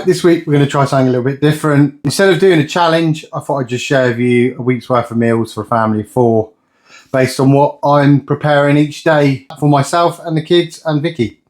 this week we're going to try something a little bit different. Instead of doing a challenge, I thought I'd just share with you a week's worth of meals for a family of 4 based on what I'm preparing each day for myself and the kids and Vicky.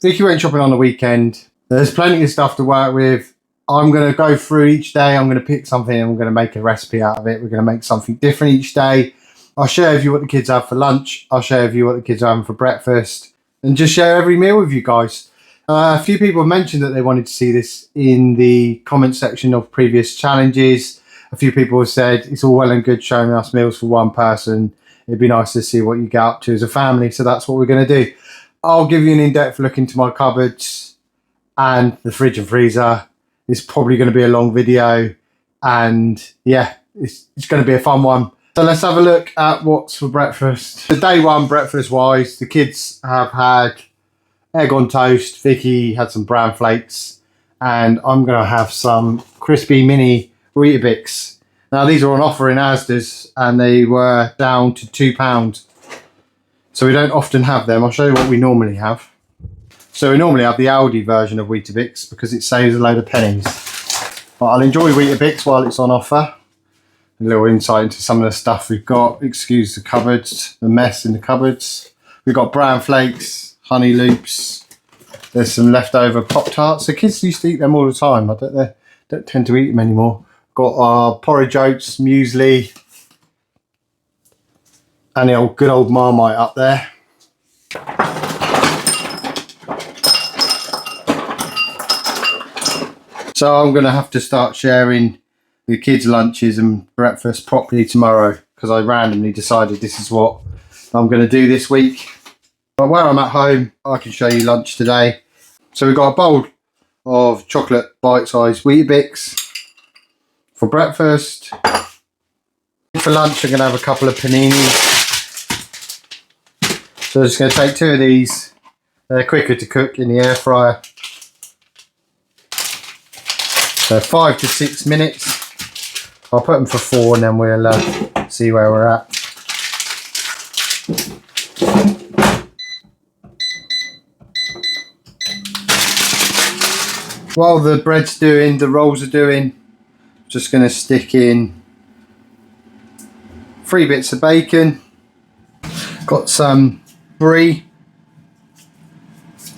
Vicky went shopping on the weekend. There's plenty of stuff to work with. I'm going to go through each day. I'm going to pick something and we're going to make a recipe out of it. We're going to make something different each day. I'll share with you what the kids have for lunch. I'll share with you what the kids are having for breakfast and just share every meal with you guys. A few people have mentioned that they wanted to see this in the comment section of previous challenges. A few people have said it's all well and good showing us meals for one person. It'd be nice to see what you get up to as a family. So that's what we're going to do. I'll give you an in-depth look into my cupboards and the fridge and freezer. It's probably going to be a long video. And yeah, it's going to be a fun one. So let's have a look at what's for breakfast. The day one breakfast-wise, the kids have had egg on toast. Vicky had some bran flakes, and I'm going to have some crispy mini Weetabix. Now these are on offer in Asda's, and they were down to £2. So we don't often have them. I'll show you what we normally have. So we normally have the Aldi version of Weetabix because it saves a load of pennies. But I'll enjoy Weetabix while it's on offer. A little insight into some of the stuff we've got. Excuse the cupboards, the mess in the cupboards. We've got bran flakes, honey loops. There's some leftover Pop-Tarts. The kids used to eat them all the time. They don't tend to eat them anymore. Got our porridge oats, muesli, and the good old Marmite up there. So I'm going to have to start sharing the kids' lunches and breakfast properly tomorrow because I randomly decided this is what I'm going to do this week. But where I'm at home, I can show you lunch today. So we've got a bowl of chocolate bite-sized Weetabix for breakfast. For lunch, I'm going to have a couple of paninis. So I'm just going to take 2 of these. They're quicker to cook in the air fryer. So 5 to 6 minutes. I'll put them for 4 and then we'll see where we're at. While the bread's doing, the rolls are doing, just going to stick in 3 bits of bacon. Got some brie.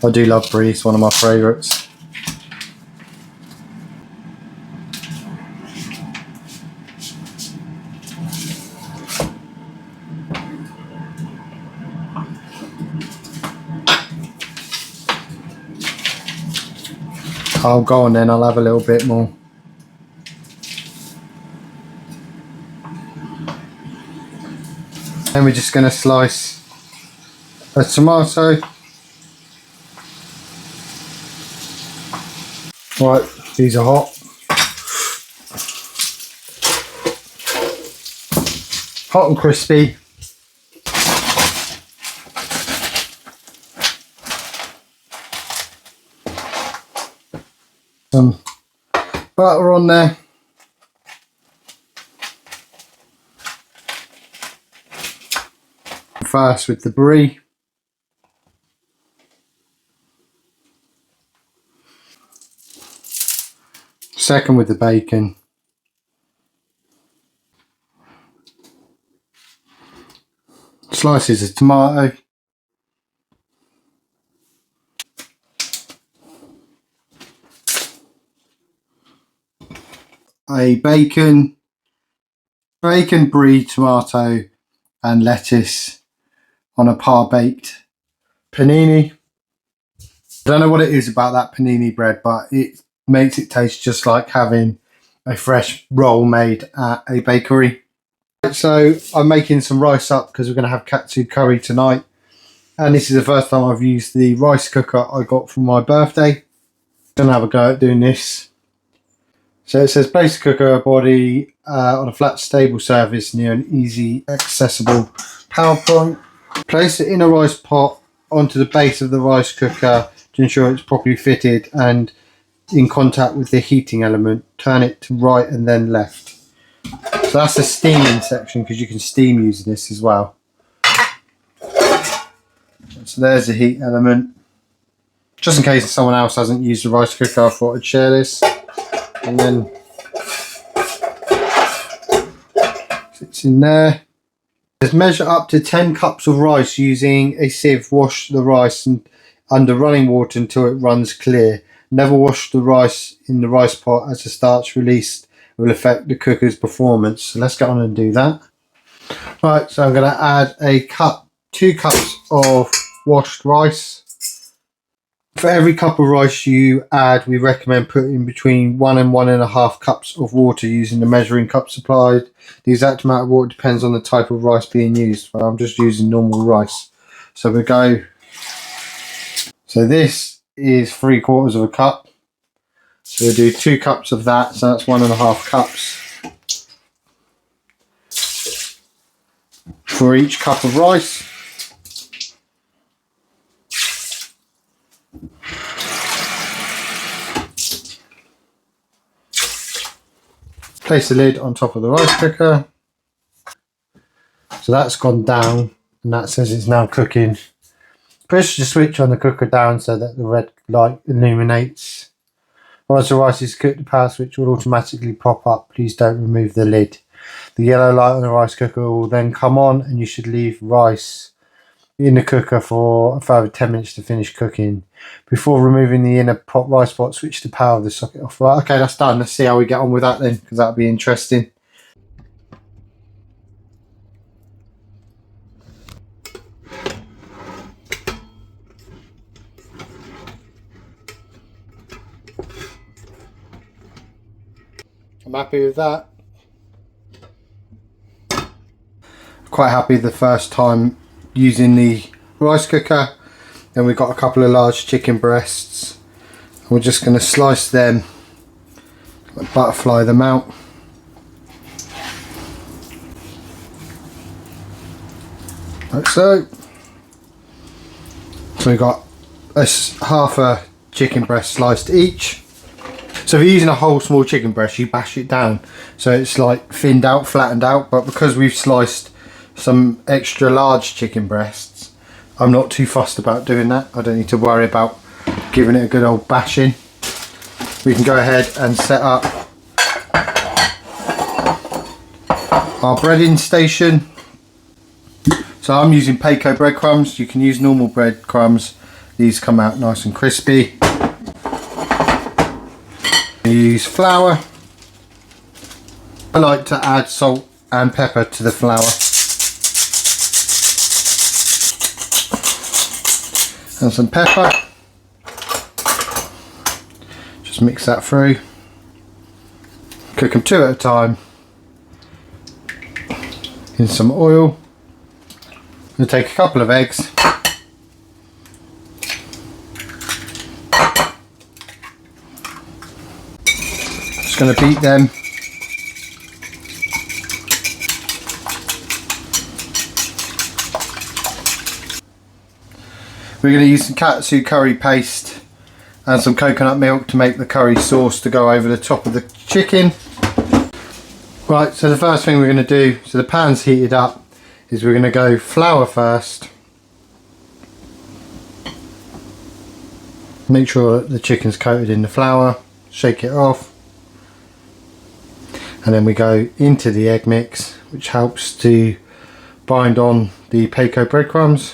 I do love brie, it's one of my favourites. I'll go on then, I'll have a little bit more. Then we're just going to slice a tomato. Right, these are hot. Hot and crispy. Some butter on there. First with the brie. Second with the bacon. Slices of tomato. A bacon, brie, tomato and lettuce on a par-baked panini. I don't know what it is about that panini bread, but it makes it taste just like having a fresh roll made at a bakery. So I'm making some rice up because we're going to have Katsu curry tonight. And this is the first time I've used the rice cooker I got for my birthday. Going to have a go at doing this. So it says place the cooker body on a flat stable surface near an easy accessible power point. Place it in a rice pot onto the base of the rice cooker to ensure it's properly fitted and in contact with the heating element. Turn it to right and then left. So that's the steaming section because you can steam using this as well. So there's the heat element. Just in case someone else hasn't used the rice cooker, I thought I'd share this. And then it's in there. Just measure up to 10 cups of rice using a sieve. Wash the rice under running water until it runs clear. Never wash the rice in the rice pot, as the starch released will affect the cooker's performance. So let's get on and do that. Right, so I'm going to add 2 cups of washed rice. For every cup of rice you add, we recommend putting between 1 and 1.5 cups of water using the measuring cup supplied. The exact amount of water depends on the type of rice being used. Well, I'm just using normal rice. So we go. So this is 3/4 of a cup. So we'll do 2 cups of that. So that's 1.5 cups for each cup of rice. Place the lid on top of the rice cooker. So that's gone down, and that says it's now cooking. Push the switch on the cooker down so that the red light illuminates. Once the rice is cooked, the power switch will automatically pop up. Please don't remove the lid. The yellow light on the rice cooker will then come on, and you should leave rice in the cooker for a further 10 minutes to finish cooking. Before removing the inner rice pot, switch the power of the socket off. Right, okay, that's done. Let's see how we get on with that then, because that'll be interesting. I'm happy with that. Quite happy the first time using the rice cooker. Then we've got a couple of large chicken breasts. We're just going to slice them, butterfly them out. Like so. So we've got half a chicken breast sliced each. So if you're using a whole small chicken breast, you bash it down so it's like thinned out, flattened out. But because we've sliced some extra large chicken breasts, I'm not too fussed about doing that. I don't need to worry about giving it a good old bashing. We can go ahead and set up our breading station. So I'm using Peko breadcrumbs. You can use normal breadcrumbs. These come out nice and crispy. You use flour. I like to add salt and pepper to the flour. And some pepper. Just mix that through. Cook them 2 at a time. In some oil. I'm going to take a couple of eggs. Just going to beat them. We're going to use some Katsu curry paste and some coconut milk to make the curry sauce to go over the top of the chicken. Right, so the first thing we're going to do, so the pan's heated up, is we're going to go flour first. Make sure that the chicken's coated in the flour, shake it off. And then we go into the egg mix, which helps to bind on the Peko breadcrumbs.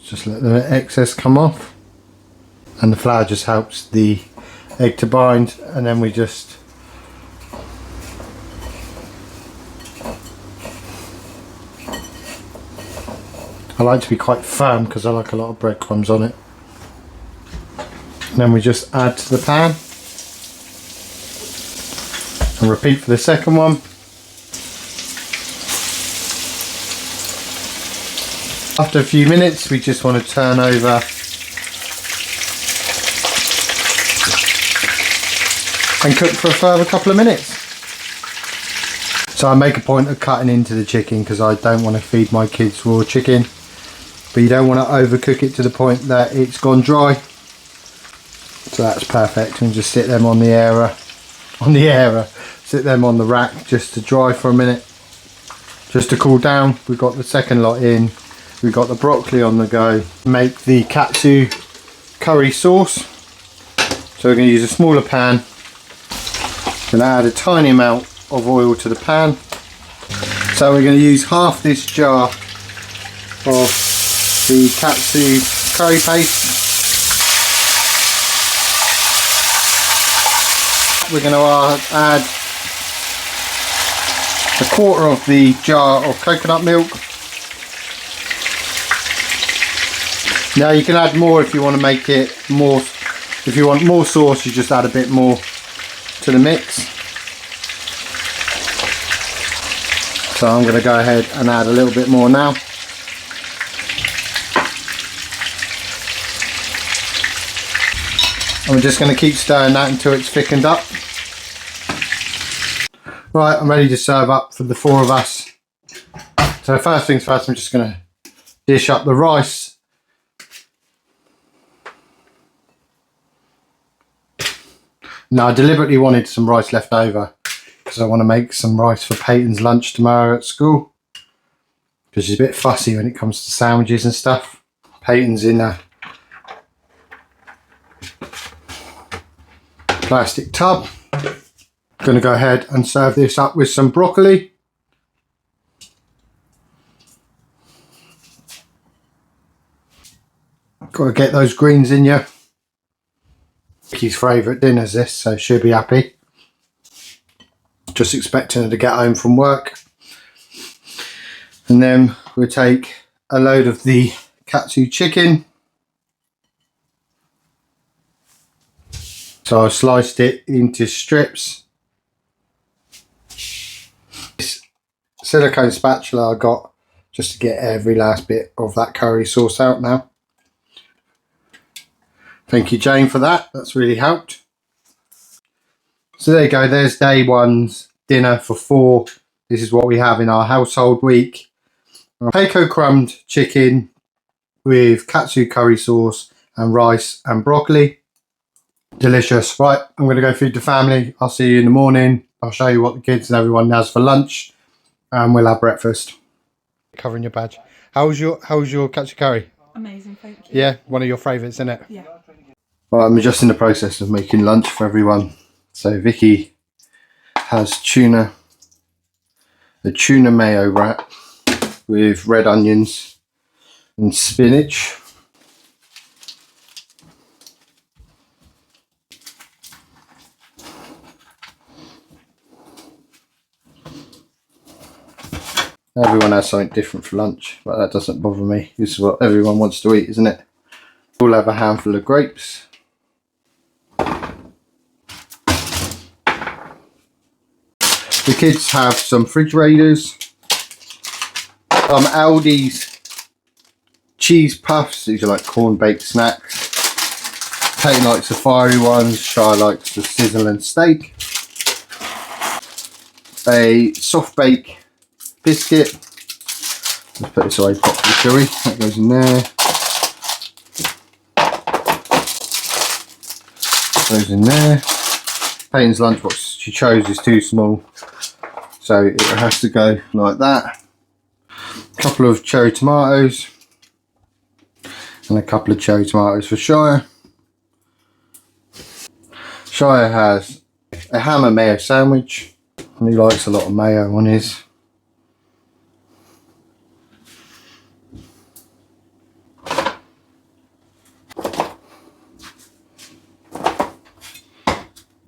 Just let the excess come off, and the flour just helps the egg to bind. And then we just I like to be quite firm because I like a lot of breadcrumbs on it. And then we just add to the pan and repeat for the second one. After a few minutes, we just want to turn over and cook for a further couple of minutes. So I make a point of cutting into the chicken because I don't want to feed my kids raw chicken, but you don't want to overcook it to the point that it's gone dry. So that's perfect, and just sit them on the sit them on the rack just to dry for a minute, just to cool down. We've got the second lot in. We've got the broccoli on the go. Make the katsu curry sauce. So we're going to use a smaller pan. Going to add a tiny amount of oil to the pan. So we're going to use half this jar of the Katsu curry paste. We're going to add a quarter of the jar of coconut milk. Now you can add more if you want to make it more, if you want more sauce you just add a bit more to the mix. So I'm going to go ahead and add a little bit more now. And we're just going to keep stirring that until it's thickened up. Right, I'm ready to serve up for the 4 of us. So first things first, I'm just going to dish up the rice. Now I deliberately wanted some rice left over because I want to make some rice for Peyton's lunch tomorrow at school. Because she's a bit fussy when it comes to sandwiches and stuff. Peyton's in a plastic tub. I'm going to go ahead and serve this up with some broccoli. Got to get those greens in you. Vicky's favourite dinner's this, so she'll be happy. Just expecting her to get home from work. And then we'll take a load of the Katsu chicken. So I've sliced it into strips. This silicone spatula I got just to get every last bit of that curry sauce out now. Thank you, Jane, for that. That's really helped. So there you go. There's day 1's dinner for 4. This is what we have in our household week. Peiko crumbed chicken with Katsu curry sauce and rice and broccoli. Delicious. Right, I'm going to go feed the family. I'll see you in the morning. I'll show you what the kids and everyone has for lunch. And we'll have breakfast. Covering your badge. How's your Katsu curry? Amazing, thank you. Yeah, one of your favourites, isn't it? Yeah. Well, I'm just in the process of making lunch for everyone. So Vicky has a tuna mayo wrap with red onions and spinach. Everyone has something different for lunch, but that doesn't bother me. This is what everyone wants to eat, isn't it? We'll have a handful of grapes. The kids have some fridge raiders, some Aldi's cheese puffs. These are like corn baked snacks. Peyton likes the fiery ones, Shai likes the sizzle and steak. A soft bake biscuit. Let's put this away properly, shall we? That goes in there. Goes in there. Peyton's lunchbox she chose is too small, so it has to go like that. A couple of cherry tomatoes and a couple of cherry tomatoes for Shire. Shire has a ham and mayo sandwich, and he likes a lot of mayo on his.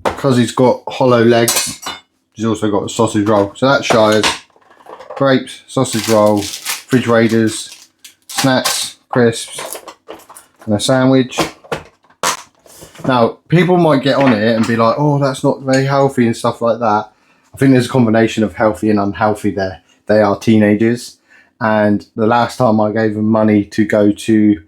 Because he's got hollow legs, he's also got a sausage roll. So that's Shire's. Grapes, sausage roll, fridge raiders, snacks, crisps, and a sandwich. Now, people might get on it and be like, oh, that's not very healthy and stuff like that. I think there's a combination of healthy and unhealthy there. They are teenagers, and the last time I gave them money to go to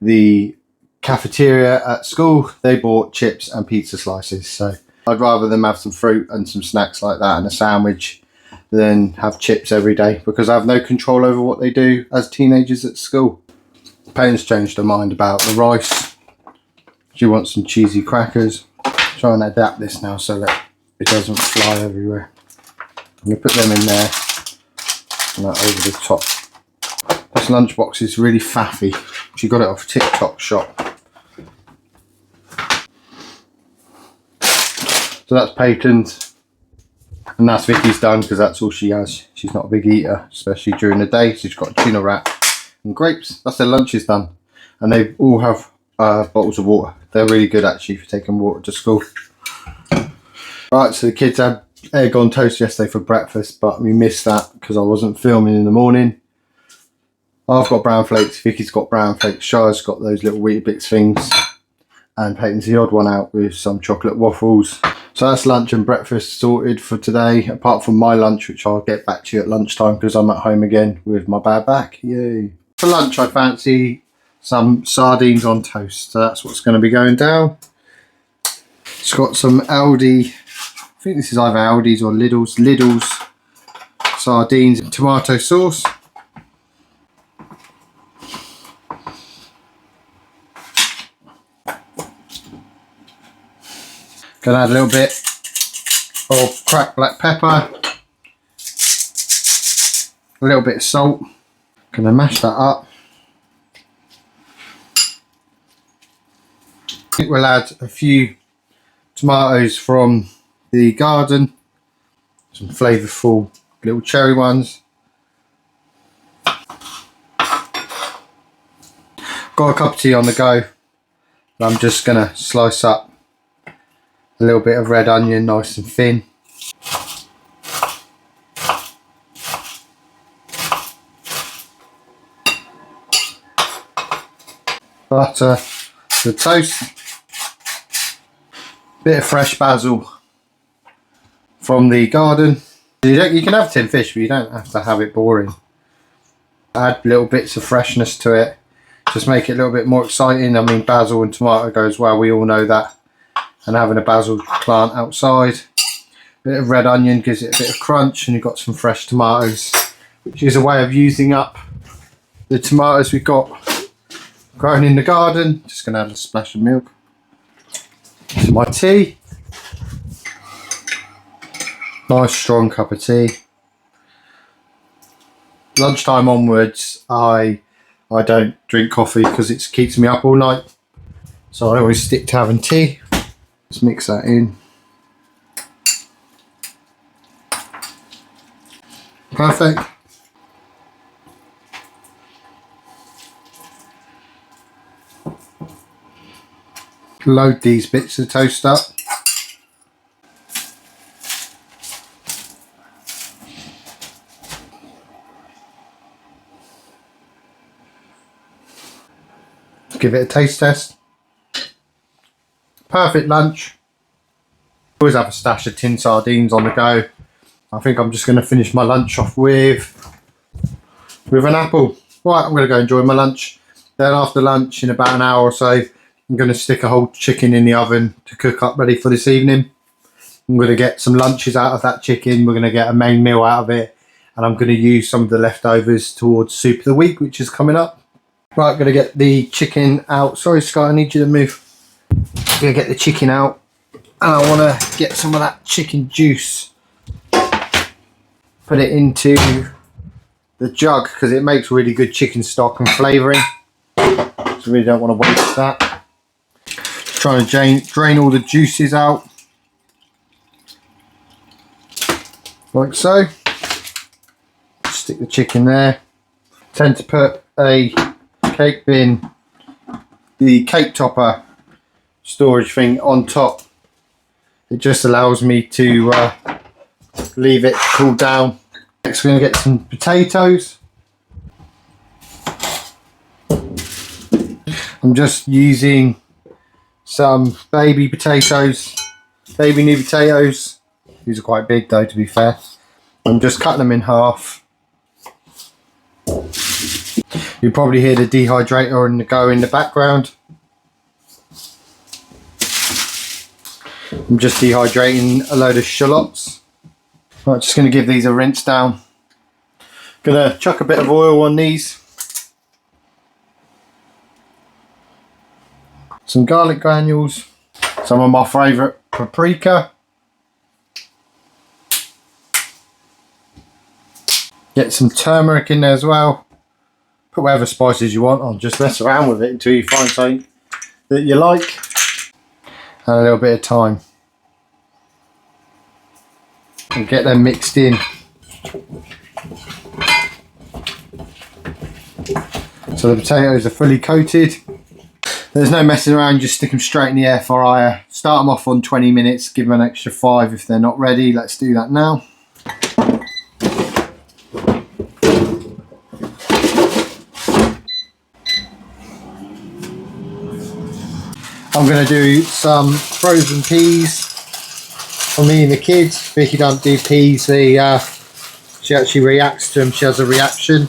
the cafeteria at school, they bought chips and pizza slices. So I'd rather them have some fruit and some snacks like that and a sandwich than have chips every day, because I have no control over what they do as teenagers at school. Payne's changed her mind about the rice. She wants some cheesy crackers. Try and adapt this now so that it doesn't fly everywhere. I'm going to put them in there and that over the top. This lunchbox is really faffy. She got it off TikTok shop. So that's Peyton's. And that's Vicky's done because that's all she has. She's not a big eater, especially during the day. So she's got a tuna wrap and grapes. That's their lunches done. And they all have bottles of water. They're really good actually for taking water to school. Right, so the kids had egg on toast yesterday for breakfast, but we missed that because I wasn't filming in the morning. I've got brown flakes, Vicky's got brown flakes, Shire's got those little Weetabix things, and Peyton's the odd one out with some chocolate waffles. So that's lunch and breakfast sorted for today, apart from my lunch, which I'll get back to you at lunchtime because I'm at home again with my bad back. Yay. For lunch, I fancy some sardines on toast. So that's what's going to be going down. It's got some Aldi, I think this is either Aldi's or Lidl's sardines and tomato sauce. Gonna add a little bit of cracked black pepper, a little bit of salt. Gonna mash that up. I think we'll add a few tomatoes from the garden, some flavourful little cherry ones. Got a cup of tea on the go. I'm just gonna slice up a little bit of red onion, nice and thin. Butter to the toast. Bit of fresh basil from the garden. You can have tin fish, but you don't have to have it boring. Add little bits of freshness to it. Just make it a little bit more exciting. I mean, basil and tomato goes well, we all know that. And having a basil plant outside. Bit of red onion gives it a bit of crunch, and you've got some fresh tomatoes, which is a way of using up the tomatoes we've got grown in the garden. Just going to add a splash of milk to my tea. Nice strong cup of tea. Lunchtime onwards, I don't drink coffee because it keeps me up all night. So I always stick to having tea. Let's mix that in. Perfect. Load these bits of toast up. Give it a taste test. Perfect lunch. Always have a stash of tin sardines on the go. I think I'm just going to finish my lunch off with an apple. Right, I'm going to go enjoy my lunch. Then after lunch, in about an hour or so, I'm going to stick a whole chicken in the oven to cook up ready for this evening. I'm going to get some lunches out of that chicken. We're going to get a main meal out of it. And I'm going to use some of the leftovers towards soup of the week, which is coming up. Right, I'm going to get the chicken out. Sorry, Scott, I need you to move. I'm going to get the chicken out. And I want to get some of that chicken juice. Put it into the jug because it makes really good chicken stock and flavouring. So really don't want to waste that. Just trying to drain all the juices out. Like so. Stick the chicken there. Tend to put a cake bin, the cake topper storage thing on top. It just allows me to leave it to cool down. Next we're going to get some potatoes. I'm just using some baby potatoes, baby new potatoes. These are quite big though, to be fair. I'm just cutting them in half. You probably hear the dehydrator and the go in the background. I'm just dehydrating a load of shallots. Right, just going to give these a rinse down. Going to chuck a bit of oil on these. Some garlic granules. Some of my favourite paprika. Get some turmeric in there as well. Put whatever spices you want on, just mess around with it until you find something that you like. And a little bit of thyme. and get them mixed in. So the potatoes are fully coated. There's no messing around, just stick them straight in the air fryer. Start them off on 20 minutes, give them an extra 5 if they're not ready. Let's do that now. I'm going to do some frozen peas for me and the kids. Vicky doesn't do peas, she actually reacts to them, she has a reaction.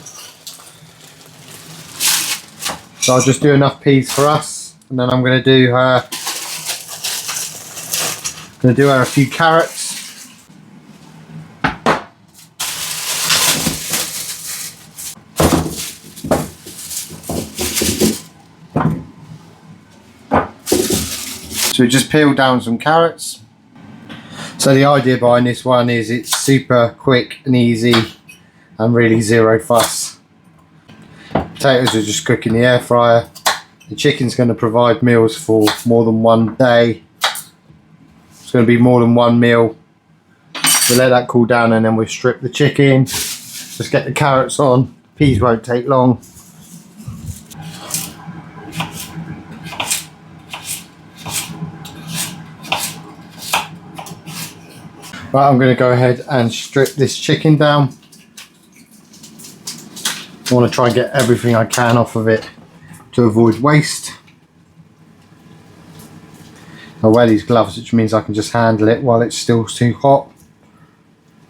So I'll just do enough peas for us, and then I'm going to do her a few carrots. So we just peel down some carrots. So the idea behind this one is it's super quick and easy and really zero fuss. Potatoes are just cooked in the air fryer. The chicken's going to provide meals for more than one day. It's going to be more than one meal. We'll let that cool down and then we'll strip the chicken. Just get the carrots on. Peas won't take long. Right, I'm going to go ahead and strip this chicken down. I want to try and get everything I can off of it to avoid waste. I wear these gloves, which means I can just handle it while it's still too hot.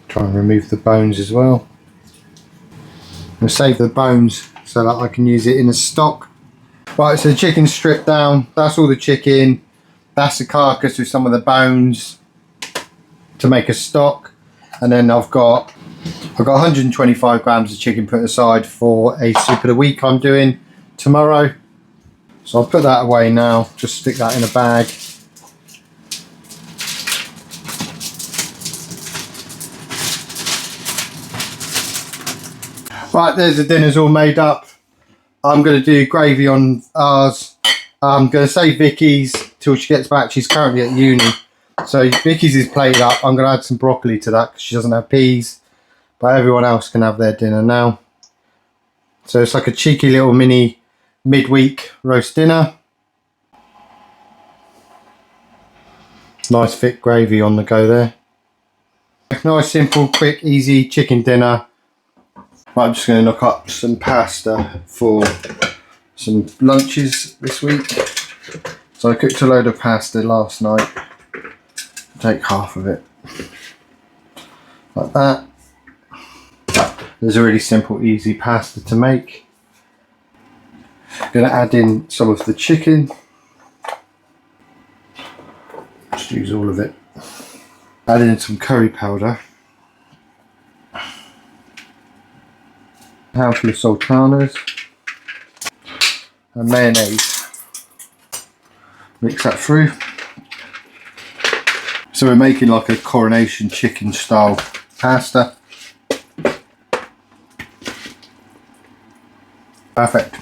Try and remove the bones as well. I'm going to save the bones so that I can use it in a stock. Right, so the chicken's stripped down. That's all the chicken. That's the carcass with some of the bones to make a stock. And then I've got 125 grams of chicken put aside for a soup of the week I'm doing tomorrow. So I'll put that away now, just stick that in a bag. Right, there's the dinner's all made up. I'm going to do gravy on ours. I'm going to save Vicky's till she gets back. She's currently at uni. So Vicky's is plated up. I'm going to add some broccoli to that because she doesn't have peas. But everyone else can have their dinner now. So it's like a cheeky little mini midweek roast dinner. Nice thick gravy on the go there. Nice, simple, quick, easy chicken dinner. I'm just going to knock up some pasta for some lunches this week. So I cooked a load of pasta last night. Take half of it. Like that. There's a really simple, easy pasta to make. I'm going to add in some of the chicken. Just use all of it. Add in some curry powder. A handful of sultanas. And mayonnaise. Mix that through. So we're making like a coronation chicken style pasta. Perfect.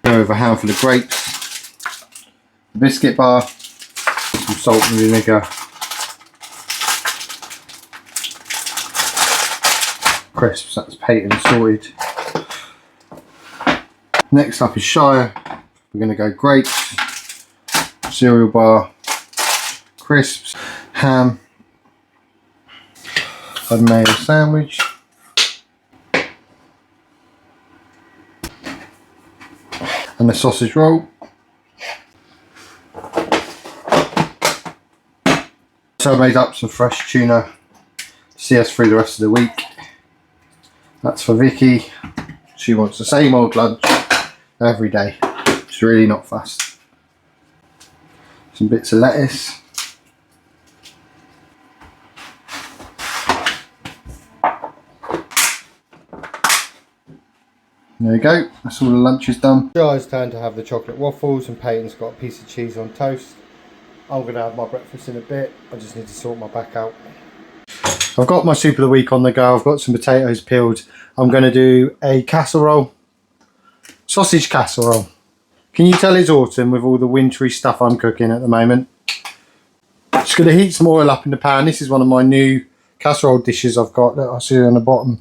Go over a handful of grapes, a biscuit bar, some salt and vinegar, crisps, that's paid and sorted. Next up is Shire. We're going to go grapes, cereal bar, crisps, ham, a mayo sandwich, and a sausage roll. So I made up some fresh tuna to see us through the rest of the week. That's for Vicky. She wants the same old lunch every day. She's really not fussed. Some bits of lettuce. There you go, that's all the lunch is done. Jai's turn to have the chocolate waffles and Peyton's got a piece of cheese on toast. I'm going to have my breakfast in a bit. I just need to sort my back out. I've got my soup of the week on the go. I've got some potatoes peeled. I'm going to do a casserole. Sausage casserole. Can you tell it's autumn with all the wintry stuff I'm cooking at the moment? Just going to heat some oil up in the pan. This is one of my new casserole dishes I've got that I see on the bottom.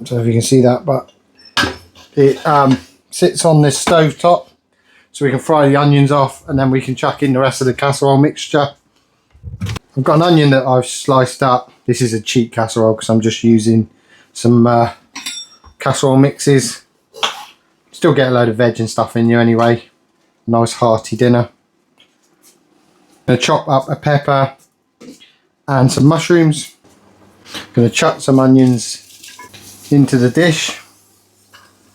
So if you can see that, but it sits on this stove top, so we can fry the onions off and then we can chuck in the rest of the casserole mixture. I've got an onion that I've sliced up. This is a cheap casserole because I'm just using some casserole mixes. Still get a load of veg and stuff in you anyway. Nice hearty dinner. I'm going to chop up a pepper and some mushrooms. I'm going to chuck some onions into the dish.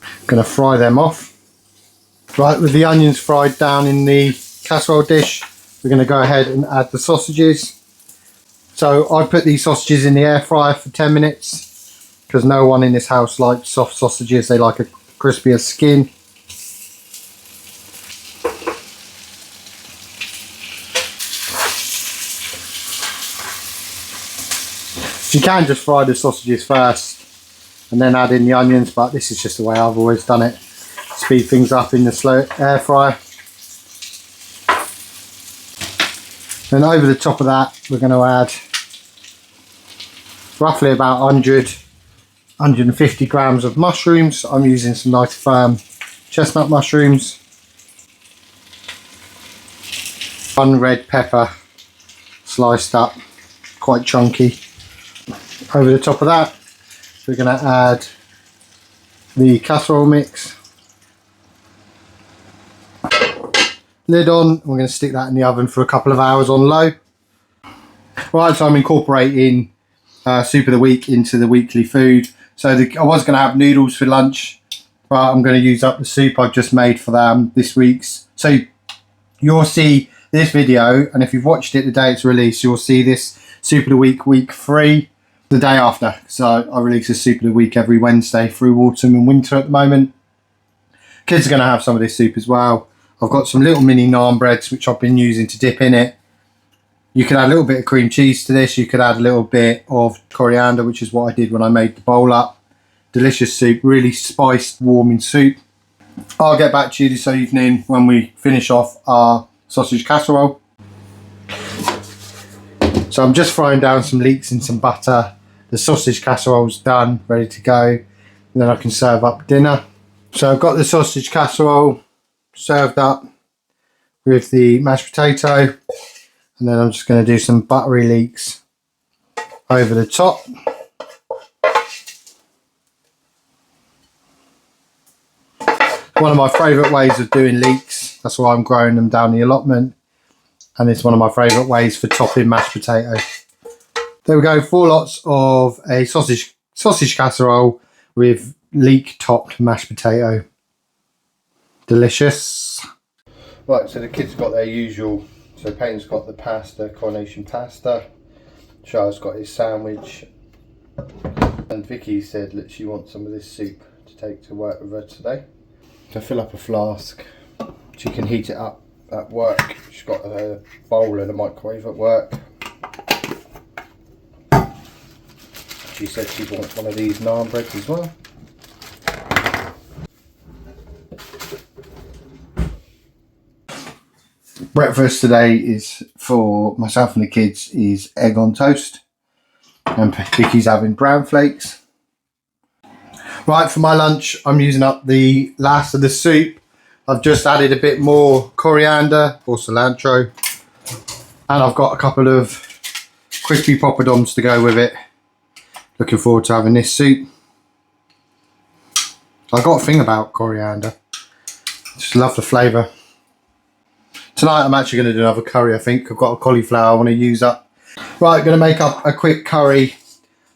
I'm going to fry them off. Right, with the onions fried down in the casserole dish, we're going to go ahead and add the sausages. So I put these sausages in the air fryer for 10 minutes because no one in this house likes soft sausages. They like a crispier skin. You can just fry the sausages first and then add in the onions, but this is just the way I've always done it. Speed things up in the slow air fryer. Then over the top of that, we're going to add roughly about 150 grams of mushrooms. I'm using some nice firm chestnut mushrooms. 1 red pepper sliced up, quite chunky. Over the top of that, we're going to add the casserole mix. Lid on, we're going to stick that in the oven for a couple of hours on low. Right, so I'm incorporating soup of the week into the weekly food. So I was going to have noodles for lunch, but I'm going to use up the soup I've just made for them this week's. So you'll see this video, and if you've watched it the day it's released, you'll see this soup of the week, week 3, the day after. So I release a soup of the week every Wednesday through autumn and winter at the moment. Kids are going to have some of this soup as well. I've got some little mini naan breads which I've been using to dip in it. You could add a little bit of cream cheese to this. You could add a little bit of coriander, which is what I did when I made the bowl up. Delicious soup, really spiced, warming soup. I'll get back to you this evening when we finish off our sausage casserole. So I'm just frying down some leeks in some butter. The sausage casserole's done, ready to go. And then I can serve up dinner. So I've got the sausage casserole served up with the mashed potato. And then I'm just going to do some buttery leeks over the top. One of my favourite ways of doing leeks. That's why I'm growing them down the allotment. And it's one of my favourite ways for topping mashed potato. There we go, 4 lots of a sausage casserole with leek topped mashed potato. Delicious. Right, so the kids got their usual. So Peyton's got the pasta, coronation pasta. Charles got his sandwich. And Vicky said that she wants some of this soup to take to work with her today. So fill up a flask. She can heat it up at work. She's got a bowl and a microwave at work. She said she wants one of these naan breads as well. Breakfast today is for myself and the kids is egg on toast, and Vicky's having brown flakes. Right, for my lunch I'm using up the last of the soup. I've just added a bit more coriander or cilantro, and I've got a couple of crispy poppadoms to go with it. Looking forward to having this soup. I've got a thing about coriander. Just love the flavour. Tonight I'm actually going to do another curry, I think. I've got a cauliflower I want to use up. Right, going to make up a quick curry.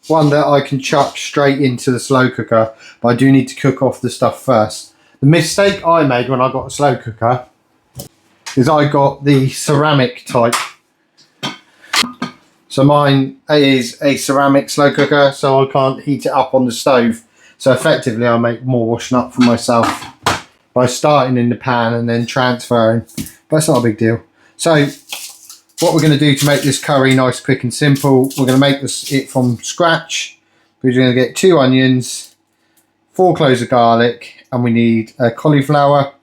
One that I can chuck straight into the slow cooker, but I do need to cook off the stuff first. The mistake I made when I got a slow cooker is I got the ceramic type. So mine is a ceramic slow cooker, so I can't heat it up on the stove. So effectively I make more washing up for myself by starting in the pan and then transferring. But it's not a big deal. So what we're going to do to make this curry nice, quick and simple, we're going to make it from scratch. We're going to get 2 onions, 4 cloves of garlic, and we need a cauliflower.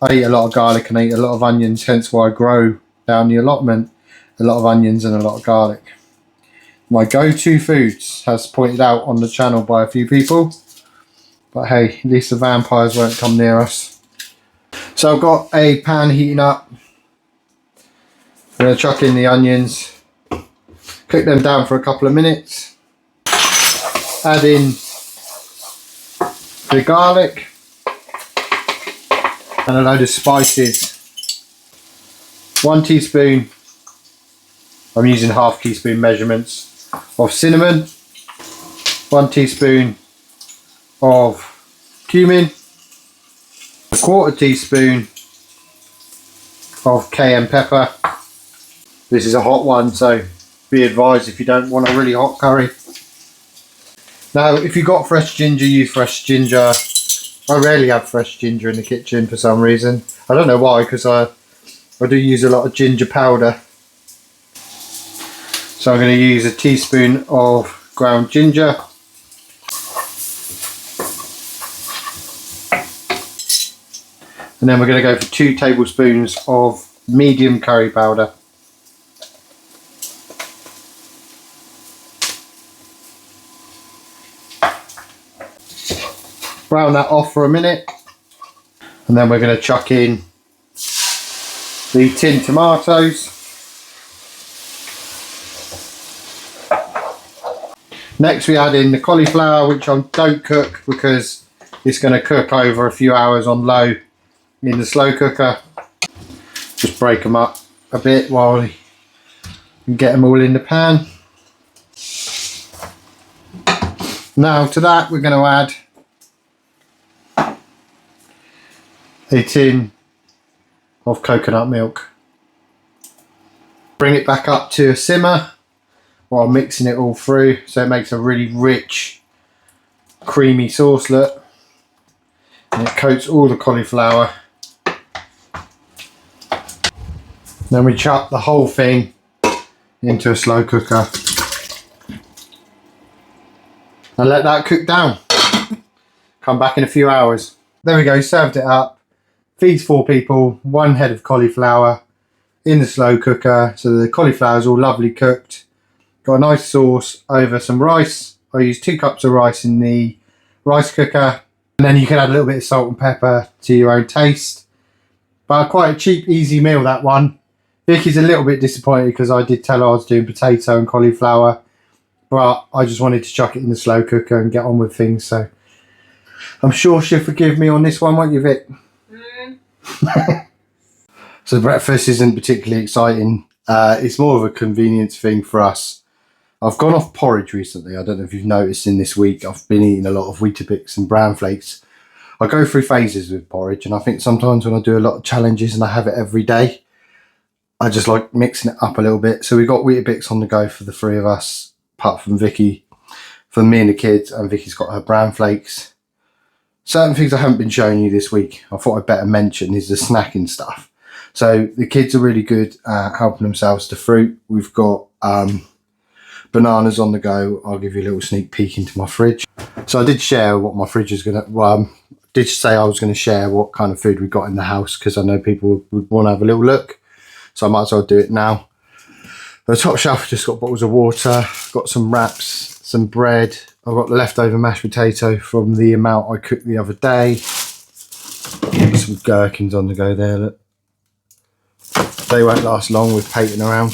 I eat a lot of garlic and I eat a lot of onions, hence why I grow down the allotment a lot of onions and a lot of garlic. My go-to foods, as pointed out on the channel by a few people, but hey, at least the vampires won't come near us. So I've got a pan heating up. I'm going to chuck in the onions, cook them down for a couple of minutes, add in the garlic and a load of spices. 1 teaspoon, I'm using half teaspoon measurements, of cinnamon, 1 teaspoon of cumin, 1/4 teaspoon of cayenne pepper. This is a hot one, so be advised if you don't want a really hot curry. Now, if you've got fresh ginger, use fresh ginger. I rarely have fresh ginger in the kitchen for some reason. I don't know why, because I do use a lot of ginger powder. So I'm going to use a teaspoon of ground ginger. And then we're going to go for 2 tablespoons of medium curry powder. Brown that off for a minute, and then we're going to chuck in the tinned tomatoes. Next we add in the cauliflower, which I don't cook because it's going to cook over a few hours on low in the slow cooker. Just break them up a bit while we get them all in the pan. Now to that we're going to add a tin of coconut milk. Bring it back up to a simmer while mixing it all through, so it makes a really rich, creamy sauce look. And it coats all the cauliflower. Then we chuck the whole thing into a slow cooker and let that cook down. Come back in a few hours. There we go, served it up. Feeds 4 people, 1 head of cauliflower in the slow cooker, so the cauliflower is all lovely cooked. Got a nice sauce over some rice. I use 2 cups of rice in the rice cooker, and then you can add a little bit of salt and pepper to your own taste. But quite a cheap, easy meal, that one. Vicky's a little bit disappointed because I did tell her I was doing potato and cauliflower, but I just wanted to chuck it in the slow cooker and get on with things, so I'm sure she'll forgive me on this one, won't you, Vic? So breakfast isn't particularly exciting. It's more of a convenience thing for us. I've gone off porridge recently. I don't know if you've noticed in this week I've been eating a lot of Weetabix and bran flakes. I go through phases with porridge, and I think sometimes when I do a lot of challenges and I have it every day, I just like mixing it up a little bit. So we got Weetabix on the go for the 3 of us, apart from Vicky, for me and the kids, and Vicky's got her bran flakes. Certain things I haven't been showing you this week, I thought I'd better mention, is the snacking stuff. So the kids are really good at helping themselves to fruit. We've got bananas on the go. I'll give you a little sneak peek into my fridge. So I did share what my fridge is going to, did say I was going to share what kind of food we got in the house, because I know people would want to have a little look. So I might as well do it now. The top shelf, just got bottles of water, got some wraps, some bread. I've got the leftover mashed potato from the amount I cooked the other day. Some gherkins on the go there, look. They won't last long with Peyton around.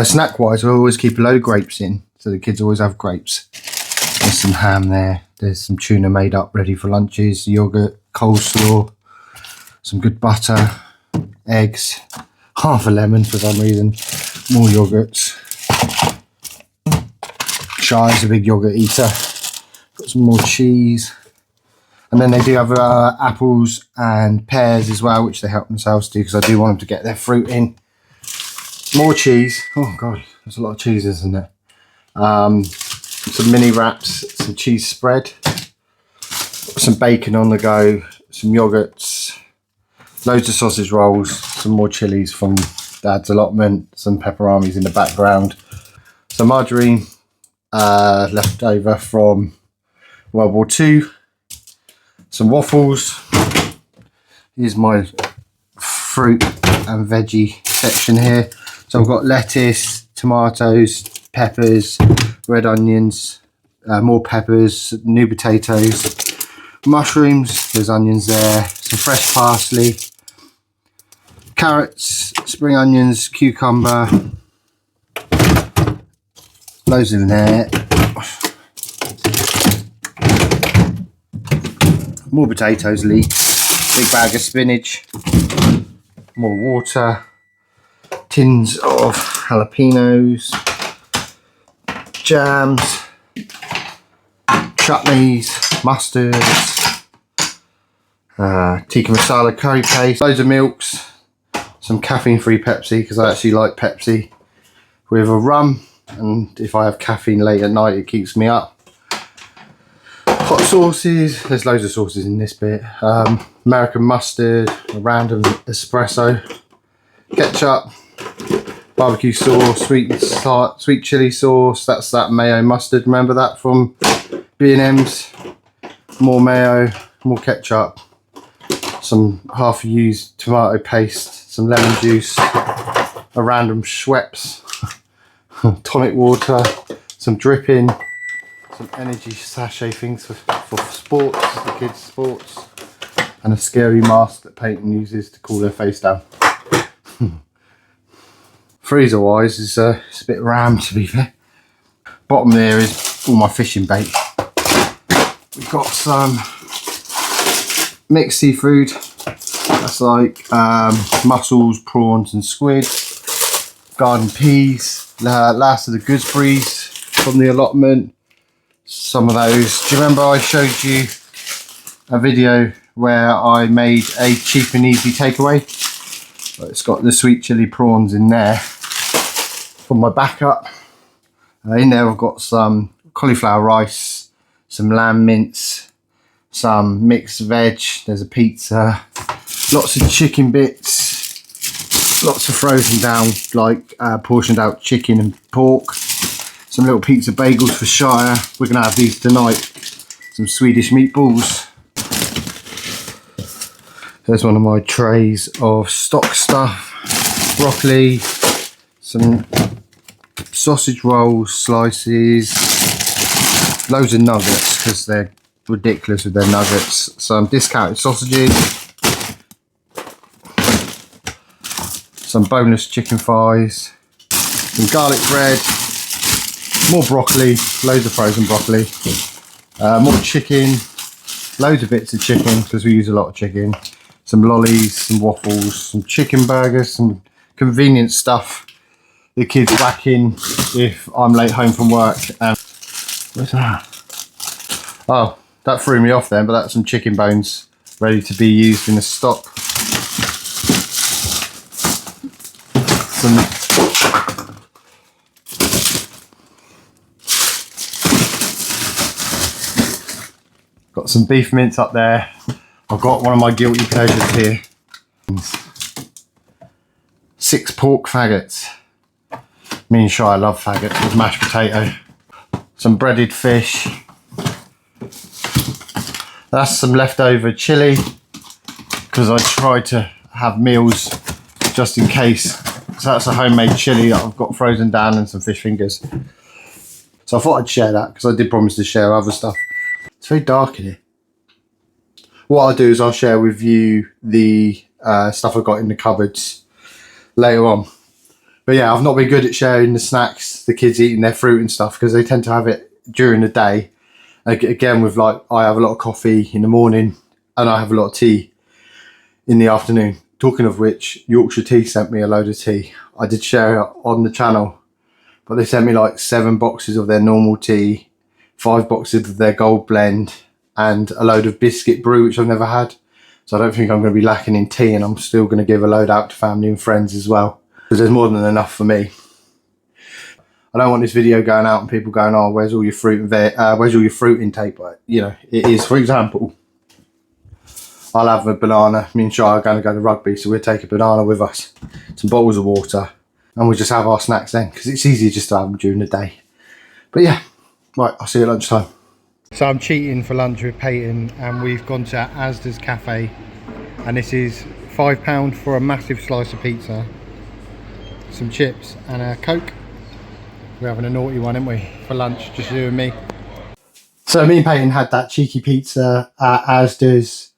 Snack wise, I always keep a load of grapes in, so the kids always have grapes. There's some ham there. There's some tuna made up ready for lunches, yogurt, coleslaw, some good butter, eggs, half a lemon for some reason, more yogurts. Shy's a big yogurt eater. Got some more cheese. And then they do have apples and pears as well, which they help themselves to, because I do want them to get their fruit in. More cheese. Oh God, there's a lot of cheese, isn't there? Some mini wraps, some cheese spread, some bacon on the go, some yogurts, loads of sausage rolls, some more chilies from Dad's allotment, some pepperonis in the background, some margarine left over from World War II. Some waffles. Here's my fruit and veggie section here. So I've got lettuce, tomatoes, peppers, red onions, more peppers, new potatoes, mushrooms, there's onions there, some fresh parsley, carrots, spring onions, cucumber, loads in there, more potatoes, leeks, big bag of spinach, more water, tins of jalapenos, jams, chutneys, mustards, tikka masala curry paste, loads of milks, some caffeine-free Pepsi because I actually like Pepsi with a rum, and if I have caffeine late at night it keeps me up. Hot sauces, there's loads of sauces in this bit. American mustard, a random espresso, ketchup, barbecue sauce, sweet chili sauce, that's that mayo mustard, remember that from B&M's, more mayo, more ketchup, some half used tomato paste, some lemon juice, a random Schweppes, tonic water, some dripping, some energy sachet things for sports, the kids' sports, and a scary mask that Peyton uses to cool her face down. Freezer wise it's a bit rammed, to be fair. Bottom there is all my fishing bait. We've got some mixed seafood, that's like mussels, prawns and squid, garden peas, last of the gooseberries from the allotment, some of those. Do you remember I showed you a video where I made a cheap and easy takeaway? It's got the sweet chili prawns in there for my backup. In there I've got some cauliflower rice, some lamb mince, some mixed veg, there's a pizza, lots of chicken bits, lots of frozen down, like portioned out chicken and pork, some little pizza bagels for Shire, we're going to have these tonight, some Swedish meatballs. There's one of my trays of stock stuff, broccoli, some sausage rolls, slices, loads of nuggets because they're ridiculous with their nuggets, some discounted sausages, some boneless chicken thighs, some garlic bread, more broccoli, loads of frozen broccoli, more chicken, loads of bits of chicken because we use a lot of chicken, some lollies, some waffles, some chicken burgers, some convenient stuff the kids whack in if I'm late home from work. And what's that? Oh, that threw me off then, but that's some chicken bones ready to be used in a stock. Got some beef mince up there. I've got one of my guilty pleasures here. 6 pork faggots. Me and Shire love faggots with mashed potato. Some breaded fish. That's some leftover chilli because I try to have meals just in case. So that's a homemade chilli that I've got frozen down and some fish fingers. So I thought I'd share that because I did promise to share other stuff. It's very dark in here. What I'll do is I'll share with you the stuff I've got in the cupboards later on. But yeah, I've not been good at sharing the snacks, the kids eating their fruit and stuff because they tend to have it during the day. Again, with like, I have a lot of coffee in the morning and I have a lot of tea in the afternoon. Talking of which, Yorkshire Tea sent me a load of tea. I did share it on the channel, but they sent me like 7 boxes of their normal tea, 5 boxes of their gold blend, and a load of biscuit brew, which I've never had. So I don't think I'm going to be lacking in tea, and I'm still going to give a load out to family and friends as well, because there's more than enough for me. I don't want this video going out and people going, oh, where's all your fruit and where's all your fruit intake? But you know, it is. For example, I'll have a banana. Me and Shai are going to go to rugby, so we'll take a banana with us, some bottles of water, and we'll just have our snacks then, because it's easier just to have them during the day. But yeah, right, I'll see you at lunchtime. So I'm cheating for lunch with Peyton and we've gone to Asda's cafe, and this is £5 for a massive slice of pizza, some chips and a Coke. We're having a naughty one, aren't we, for lunch, just you and me. So me and Peyton had that cheeky pizza at Asda's.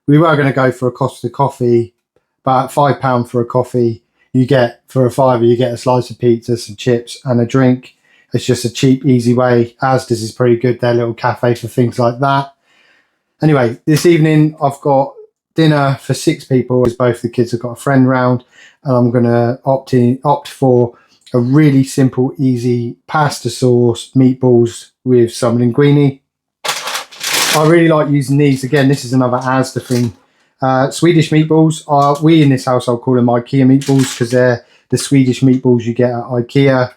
We were going to go for a Costa coffee, but £5 for a coffee, you get, for a £5 you get a slice of pizza, some chips and a drink. It's just a cheap, easy way. Asda's is pretty good, their little cafe for things like that. Anyway, this evening I've got dinner for 6 people, as both the kids have got a friend round, and I'm going to opt for a really simple, easy pasta sauce, meatballs with some linguine. I really like using these. Again, this is another Asda thing. Swedish meatballs are, we in this household call them IKEA meatballs because they're the Swedish meatballs you get at IKEA.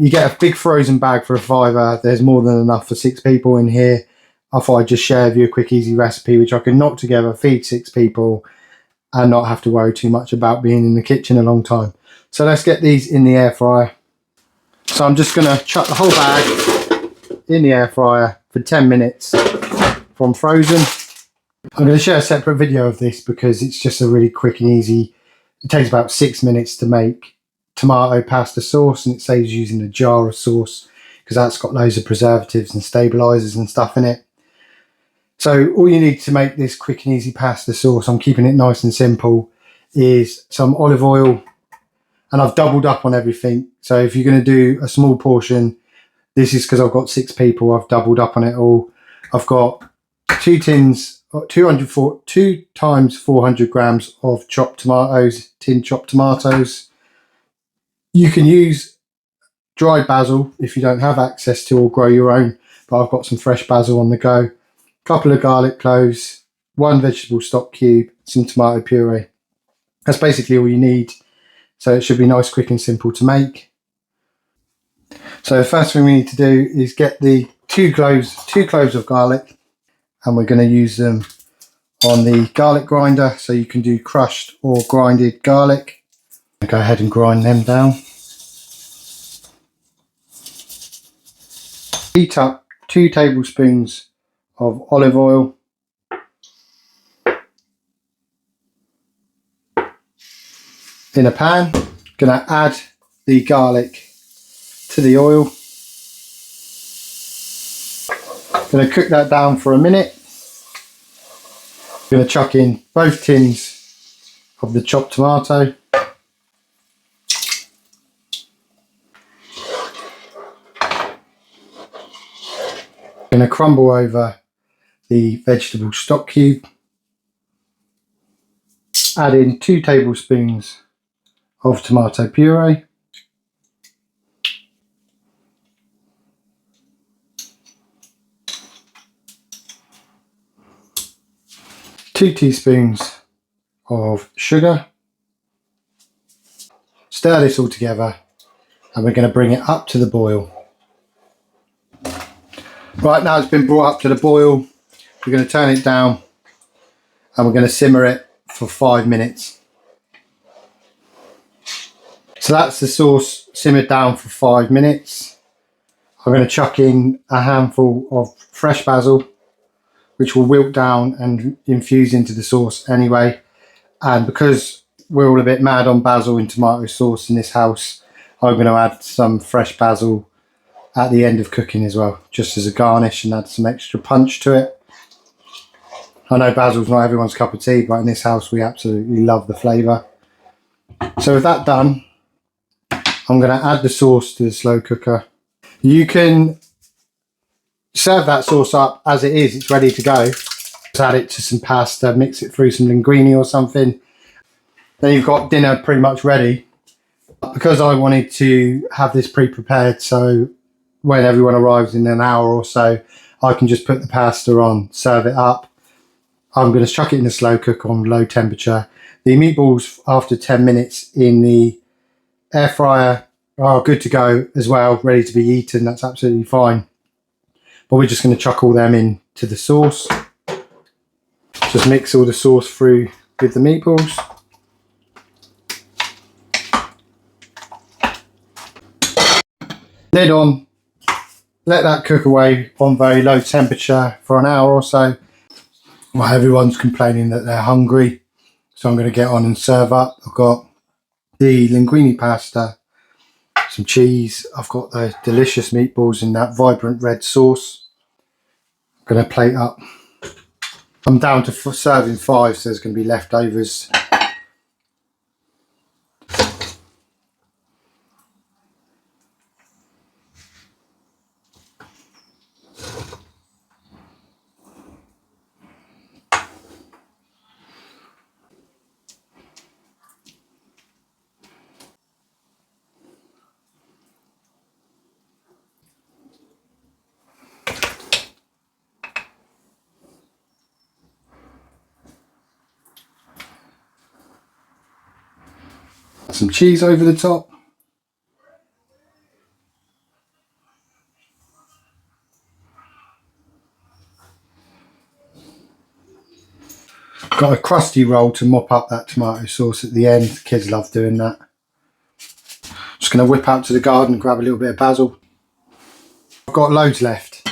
You get a big frozen bag for a £5. There's more than enough for 6 people in here. I thought I'd just share with you a quick, easy recipe which I can knock together, feed 6 people, and not have to worry too much about being in the kitchen a long time. So let's get these in the air fryer. So I'm just going to chuck the whole bag in the air fryer for 10 minutes from frozen. I'm going to share a separate video of this because it's just a really quick and easy. It takes about 6 minutes to make tomato pasta sauce, and it saves using a jar of sauce because that's got loads of preservatives and stabilizers and stuff in it. So all you need to make this quick and easy pasta sauce, I'm keeping it nice and simple, is some olive oil, and I've doubled up on everything. So if you're going to do a small portion, this is because I've got 6 people, I've doubled up on it all. I've got 2 tins, 2 times 400 grams of chopped tomatoes, tin chopped tomatoes. You can use dried basil if you don't have access to, or grow your own, but I've got some fresh basil on the go. A couple of garlic cloves, 1 vegetable stock cube, some tomato puree. That's basically all you need. So it should be nice, quick and simple to make. So the first thing we need to do is get the 2 cloves of garlic, and we're going to use them on the garlic grinder. So you can do crushed or grinded garlic. Go ahead and grind them down. Heat up 2 tablespoons of olive oil. In a pan, going to add the garlic to the oil. Going to cook that down for a minute. Going to chuck in both tins of the chopped tomato. Going to crumble over the vegetable stock cube. Add in 2 tablespoons of tomato puree. Two teaspoons of sugar. Stir this all together, and we're going to bring it up to the boil. Right, now it's been brought up to the boil, we're going to turn it down and we're going to simmer it for 5 minutes. So that's the sauce simmered down for 5 minutes. I'm going to chuck in a handful of fresh basil, which will wilt down and infuse into the sauce anyway. And because we're all a bit mad on basil and tomato sauce in this house, I'm going to add some fresh basil at the end of cooking as well, just as a garnish, and add some extra punch to it. I know basil's not everyone's cup of tea, but in this house we absolutely love the flavour. So with that done, I'm going to add the sauce to the slow cooker. You can serve that sauce up as it is, it's ready to go. Just add it to some pasta, mix it through some linguine or something. Then you've got dinner pretty much ready. Because I wanted to have this pre-prepared, so when everyone arrives in an hour or so, I can just put the pasta on, serve it up. I'm going to chuck it in the slow cooker on low temperature. The meatballs, after 10 minutes in the air fryer, are good to go as well, ready to be eaten. That's absolutely fine. But we're just going to chuck all them into the sauce. Just mix all the sauce through with the meatballs. Lid on. Let that cook away on very low temperature for an hour or so. Well, everyone's complaining that they're hungry, so I'm going to get on and serve up. I've got the linguine pasta, some cheese. I've got the delicious meatballs in that vibrant red sauce. I'm going to plate up. I'm down to serving 5, so there's going to be leftovers. Some cheese over the top. Got a crusty roll to mop up that tomato sauce at the end. The kids love doing that. Just going to whip out to the garden, grab a little bit of basil. I've got loads left.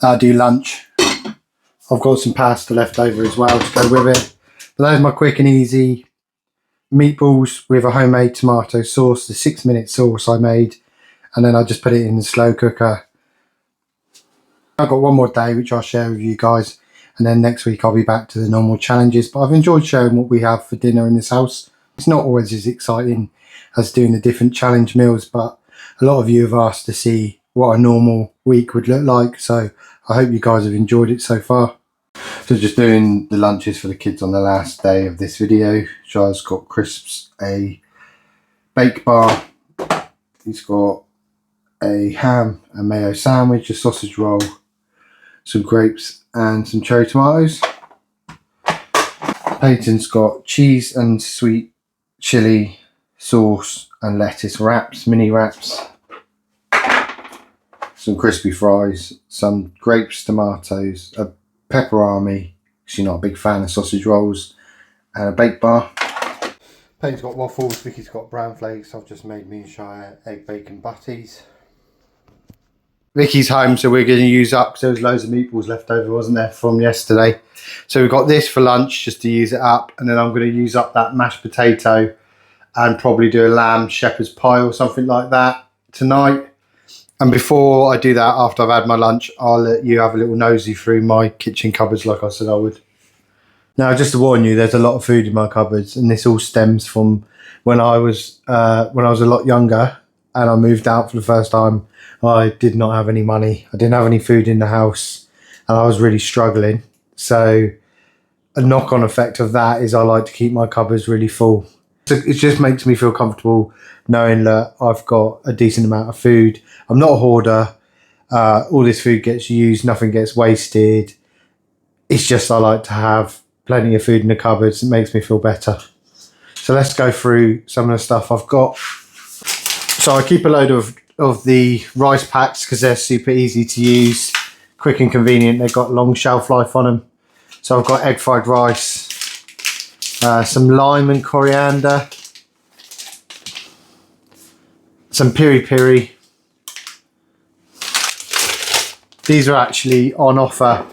I'll do lunch. I've got some pasta left over as well to go with it. But those are my quick and easy meatballs with a homemade tomato sauce, the 6-minute sauce I made, and then I just put it in the slow cooker. I've got one more day which I'll share with you guys, and then next week I'll be back to the normal challenges. But I've enjoyed sharing what we have for dinner in this house. It's not always as exciting as doing the different challenge meals, but a lot of you have asked to see what a normal week would look like, so I hope you guys have enjoyed it so far. So just doing the lunches for the kids on the last day of this video. Shah's got crisps, a bake bar, he's got a ham and mayo sandwich, a sausage roll, some grapes and some cherry tomatoes. Peyton's got cheese and sweet chilli sauce and lettuce wraps, mini wraps, some crispy fries, some grapes, tomatoes, a pepperami, she's not a big fan of sausage rolls, and a bake bar. Payne's got waffles, Vicky's got brown flakes. I've just made me and Shire egg bacon butties. Vicky's home, so we're going to use up, because there was loads of meatballs left over, wasn't there, from yesterday. So we've got this for lunch just to use it up, and then I'm going to use up that mashed potato and probably do a lamb shepherd's pie or something like that tonight. And before I do that, after I've had my lunch, I'll let you have a little nosy through my kitchen cupboards like I said I would. Now, just to warn you, there's a lot of food in my cupboards, and this all stems from when I was a lot younger and I moved out for the first time. I did not have any money. I didn't have any food in the house, and I was really struggling. So a knock-on effect of that is I like to keep my cupboards really full. So it just makes me feel comfortable knowing that I've got a decent amount of food. I'm not a hoarder. All this food gets used, nothing gets wasted. It's just I like to have plenty of food in the cupboards. It makes me feel better. So let's go through some of the stuff I've got. So I keep a load of the rice packs because they're super easy to use, quick and convenient. They've got long shelf life on them. So I've got egg fried rice, some lime and coriander, some piri piri. These are actually on offer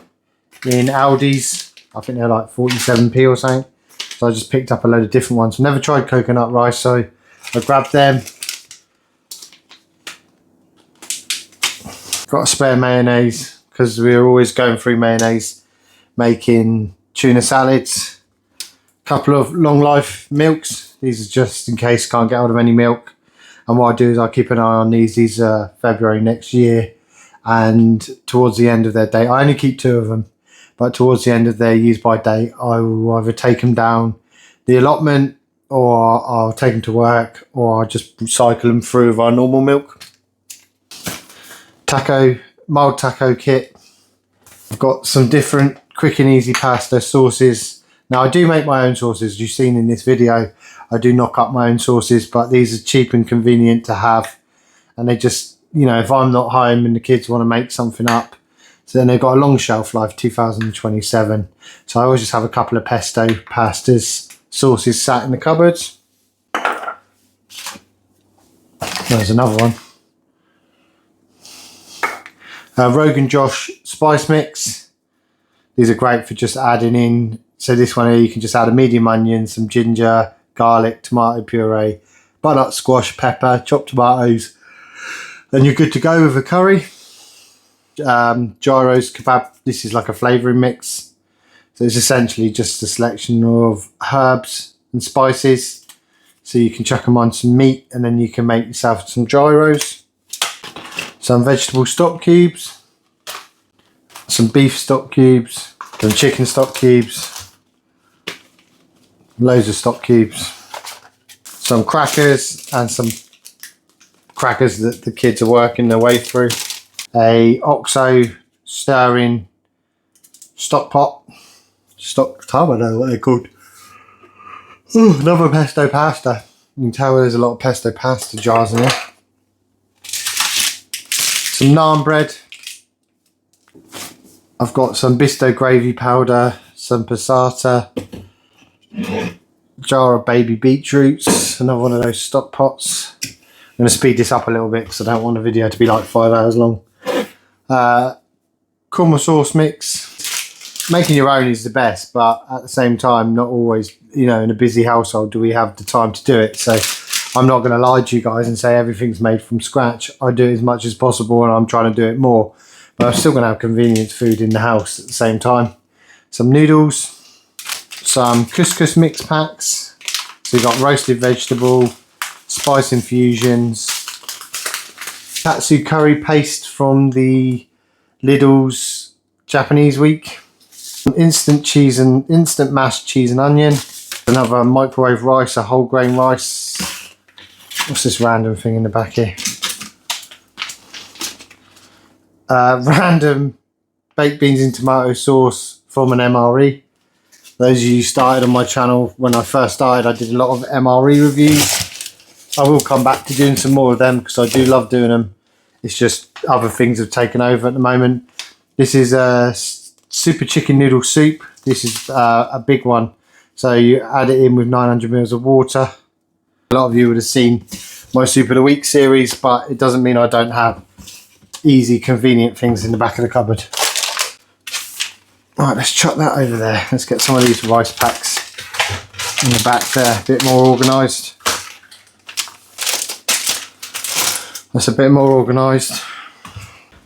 in Aldi's. I think they're like 47p or something. So I just picked up a load of different ones. I've never tried coconut rice, so I grabbed them. Got a spare mayonnaise because we were always going through mayonnaise, making tuna salads. Couple of long life milks. These are just in case can't get hold of any milk. And what I do is I keep an eye on these. These are February next year, and towards the end of their date, I only keep 2 of them. But towards the end of their use by date, I will either take them down the allotment, or I'll take them to work, or I'll just cycle them through with our normal milk. Mild taco kit. I've got some different quick and easy pasta sauces. Now I do make my own sauces, as you've seen in this video. I do knock up my own sauces, but these are cheap and convenient to have. And they just, you know, if I'm not home and the kids want to make something up, so then they've got a long shelf life, 2027. So I always just have a couple of pesto pastas sauces sat in the cupboards. There's another one. Rogan Josh spice mix. These are great for just adding in. So this one here, you can just add a medium onion, some ginger, garlic, tomato puree, butternut squash, pepper, chopped tomatoes, and you're good to go with a curry. Gyros kebab. This is like a flavouring mix. So it's essentially just a selection of herbs and spices. So you can chuck them on some meat and then you can make yourself some gyros. Some vegetable stock cubes. Some beef stock cubes. Some chicken stock cubes. Loads of stock cubes. Some crackers and some crackers that the kids are working their way through. A OXO stirring stock pot. Stock tub, I don't know what they're called. Ooh, another pesto pasta. You can tell there's a lot of pesto pasta jars in here. Some naan bread. I've got some bisto gravy powder, some passata, jar of baby beetroots, another one of those stock pots. I'm going to speed this up a little bit because I don't want the video to be like 5 hours long. Korma sauce mix. Making your own is the best, but at the same time, not always, you know, in a busy household do we have the time to do it. So I'm not going to lie to you guys and say everything's made from scratch. I do it as much as possible and I'm trying to do it more. But I'm still going to have convenience food in the house at the same time. Some noodles, some couscous mix packs. So you've got roasted vegetable, spice infusions, Katsu curry paste from the Lidl's Japanese week. Instant cheese and instant mashed cheese and onion. Another microwave rice, a whole grain rice. What's this random thing in the back here? Random baked beans in tomato sauce from an MRE. Those of you who started on my channel when I first started, I did a lot of MRE reviews. I will come back to doing some more of them because I do love doing them. It's just other things have taken over at the moment. This is a super chicken noodle soup. This is a big one. So you add it in with 900 ml of water. A lot of you would have seen my Soup of the Week series, but it doesn't mean I don't have easy, convenient things in the back of the cupboard. Right, let's chuck that over there. Let's get some of these rice packs in the back there, a bit more organised. That's a bit more organised.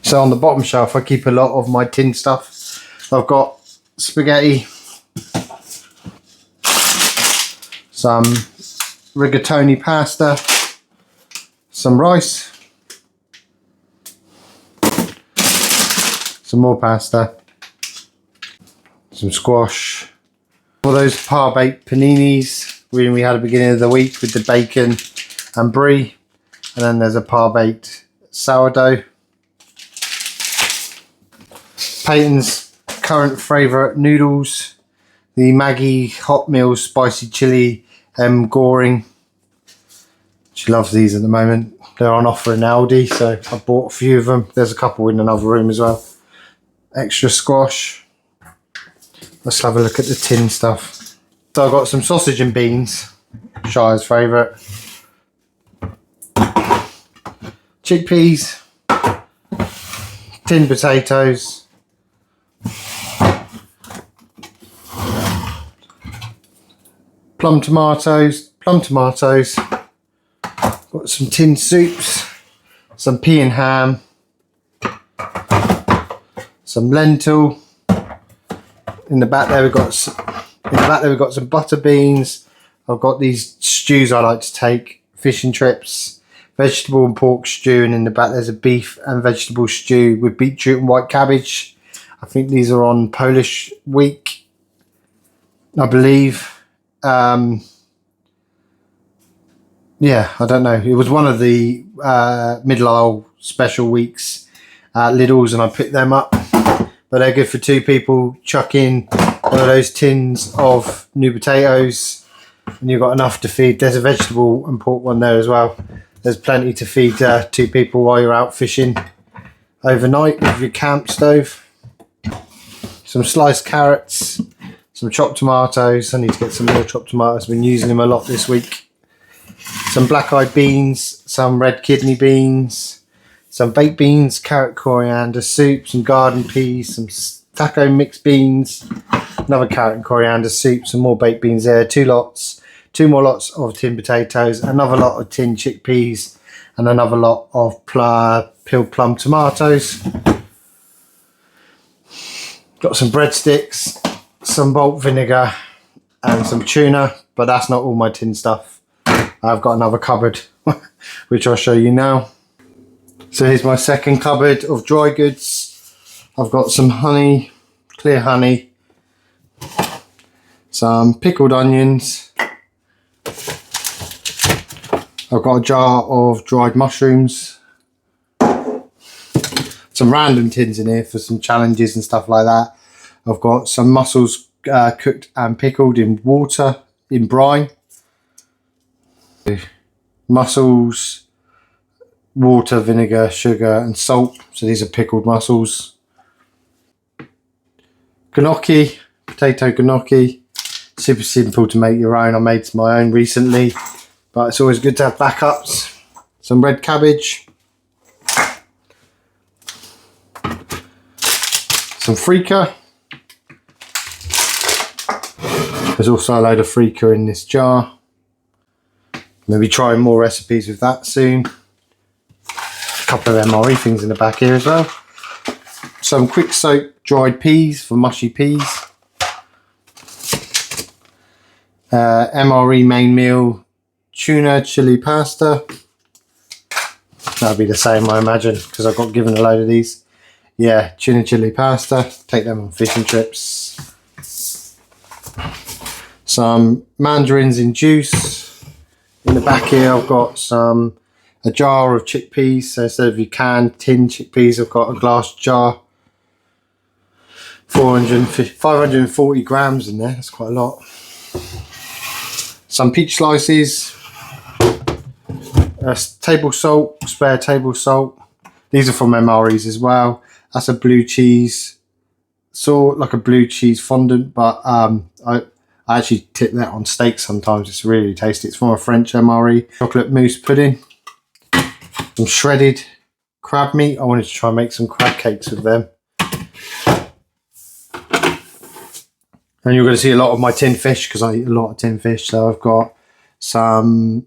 So on the bottom shelf, I keep a lot of my tin stuff. I've got spaghetti, some rigatoni pasta, some rice, some more pasta, some squash, all those par-baked paninis we had at the beginning of the week with the bacon and brie, and then there's a par-baked sourdough. Peyton's current favourite noodles, the Maggie Hot Meals Spicy Chili Goring. She loves these at the moment. They're on offer in Aldi, so I bought a few of them. There's a couple in another room as well. Extra squash. Let's have a look at the tin stuff. So I've got some sausage and beans, Shire's favourite. Chickpeas, tin potatoes, plum tomatoes, got some tin soups, some pea and ham, some lentil. In the back there we've got some butter beans. I've got these stews I like to take, fish and chips, vegetable and pork stew, and in the back there's a beef and vegetable stew with beetroot and white cabbage. I think these are on Polish week, I believe. Yeah, I don't know. It was one of the middle aisle special weeks at Lidl's and I picked them up. But they're good for two people. Chuck in one of those tins of new potatoes and you've got enough to feed. There's a vegetable and pork one there as well. There's plenty to feed two people while you're out fishing overnight with your camp stove. Some sliced carrots, some chopped tomatoes. I need to get some more chopped tomatoes. I've been using them a lot this week. Some black-eyed beans, some red kidney beans, some baked beans, carrot coriander soup, some garden peas, some taco mixed beans, another carrot and coriander soup, some more baked beans there, 2 lots, 2 more lots of tin potatoes, another lot of tin chickpeas, and another lot of peeled plum tomatoes. Got some breadsticks, some malt vinegar, and some tuna, but that's not all my tin stuff. I've got another cupboard, which I'll show you now. So here's my second cupboard of dry goods. I've got some honey, clear honey, some pickled onions. I've got a jar of dried mushrooms. Some random tins in here for some challenges and stuff like that. I've got some mussels cooked and pickled in water, in brine. Mussels, water, vinegar, sugar and salt. So these are pickled mussels. Gnocchi, potato gnocchi. Super simple to make your own. I made my own recently, but it's always good to have backups. Some red cabbage. Some freekeh. There's also a load of freekeh in this jar. Maybe trying more recipes with that soon. A couple of MRE things in the back here as well. Some quick soak dried peas for mushy peas. MRE main meal tuna chili pasta. That'll be the same, I imagine, because I got given a load of these. Yeah, tuna chili pasta. Take them on fishing trips. Some mandarins in juice. In the back here, I've got a jar of chickpeas. So instead of your canned tin chickpeas, I've got a glass jar. 540 grams in there. That's quite a lot. Some peach slices. Table salt, spare table salt. These are from MREs as well. That's a blue cheese, sort like a blue cheese fondant, but I actually tip that on steak sometimes. It's really tasty. It's from a French MRE. Chocolate mousse pudding. Some shredded crab meat. I wanted to try and make some crab cakes with them. And you're going to see a lot of my tin fish because I eat a lot of tin fish. So I've got some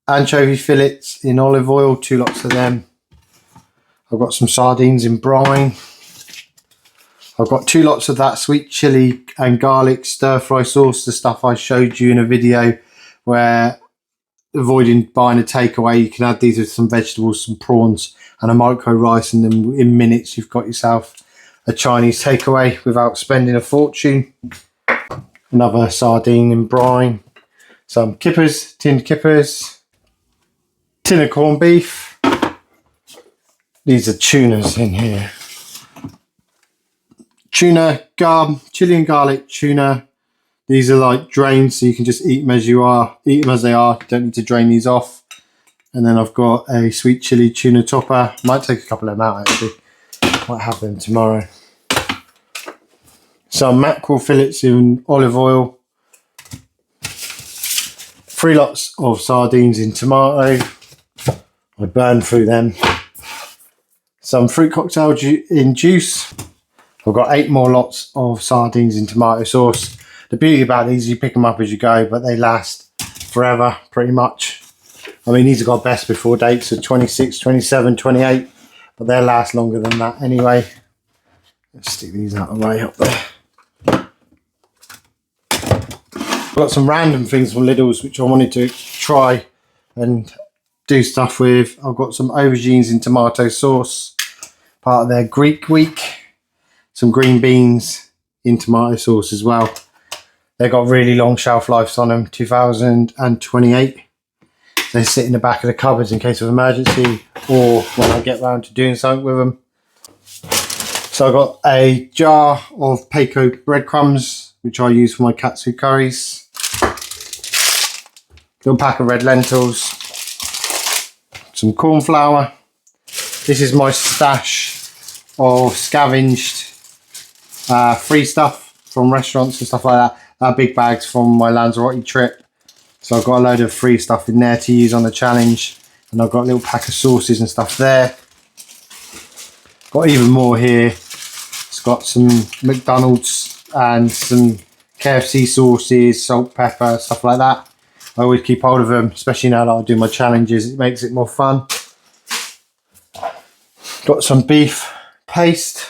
anchovy fillets in olive oil, 2 lots of them. I've got some sardines in brine. I've got 2 lots of that sweet chili and garlic stir fry sauce, the stuff I showed you in a video where avoiding buying a takeaway, you can add these with some vegetables, some prawns and a micro rice, and then in minutes you've got yourself a Chinese takeaway without spending a fortune. Another sardine in brine. Some kippers, tinned kippers. Tin of corned beef. These are tunas in here. Tuna, chili and garlic tuna. These are like drained, so you can just eat them as you are. Eat them as they are. You don't need to drain these off. And then I've got a sweet chili tuna topper. Might take a couple of them out actually. Might have them tomorrow. Some mackerel fillets in olive oil. 3 lots of sardines in tomato. I burned through them. Some fruit cocktail in juice. I've got 8 more lots of sardines in tomato sauce. The beauty about these, you pick them up as you go, but they last forever, pretty much. I mean, these have got best before dates of 26, 27, 28, but they'll last longer than that anyway. Let's stick these out of the way up there. I've got some random things from Lidl's which I wanted to try and do stuff with. I've got some aubergines in tomato sauce, part of their Greek week. Some green beans in tomato sauce as well. They've got really long shelf lives on them, 2028. They sit in the back of the cupboards in case of emergency or when I get round to doing something with them. So I've got a jar of Peiko breadcrumbs, which I use for my Katsu curries. Little pack of red lentils. Some corn flour. This is my stash of scavenged free stuff from restaurants and stuff like that. Big bags from my Lanzarote trip. So I've got a load of free stuff in there to use on the challenge. And I've got a little pack of sauces and stuff there. Got even more here. It's got some McDonald's and some KFC sauces, salt, pepper, stuff like that. I always keep hold of them, especially now that I do my challenges. It makes it more fun. Got some beef paste,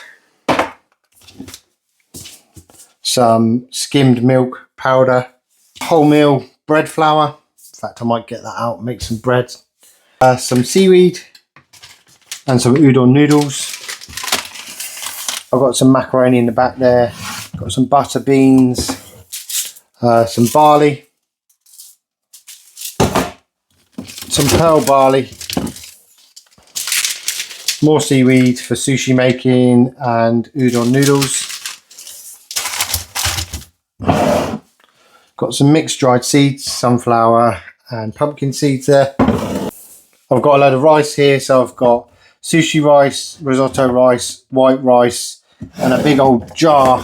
some skimmed milk powder, wholemeal bread flour. In fact, I might get that out and make some bread. Some seaweed and some udon noodles. I've got some macaroni in the back there. Got some butter beans, some barley, some pearl barley, more seaweed for sushi making and udon noodles. Got some mixed dried seeds, sunflower and pumpkin seeds there. I've got a load of rice here, so I've got sushi rice, risotto rice, white rice, and a big old jar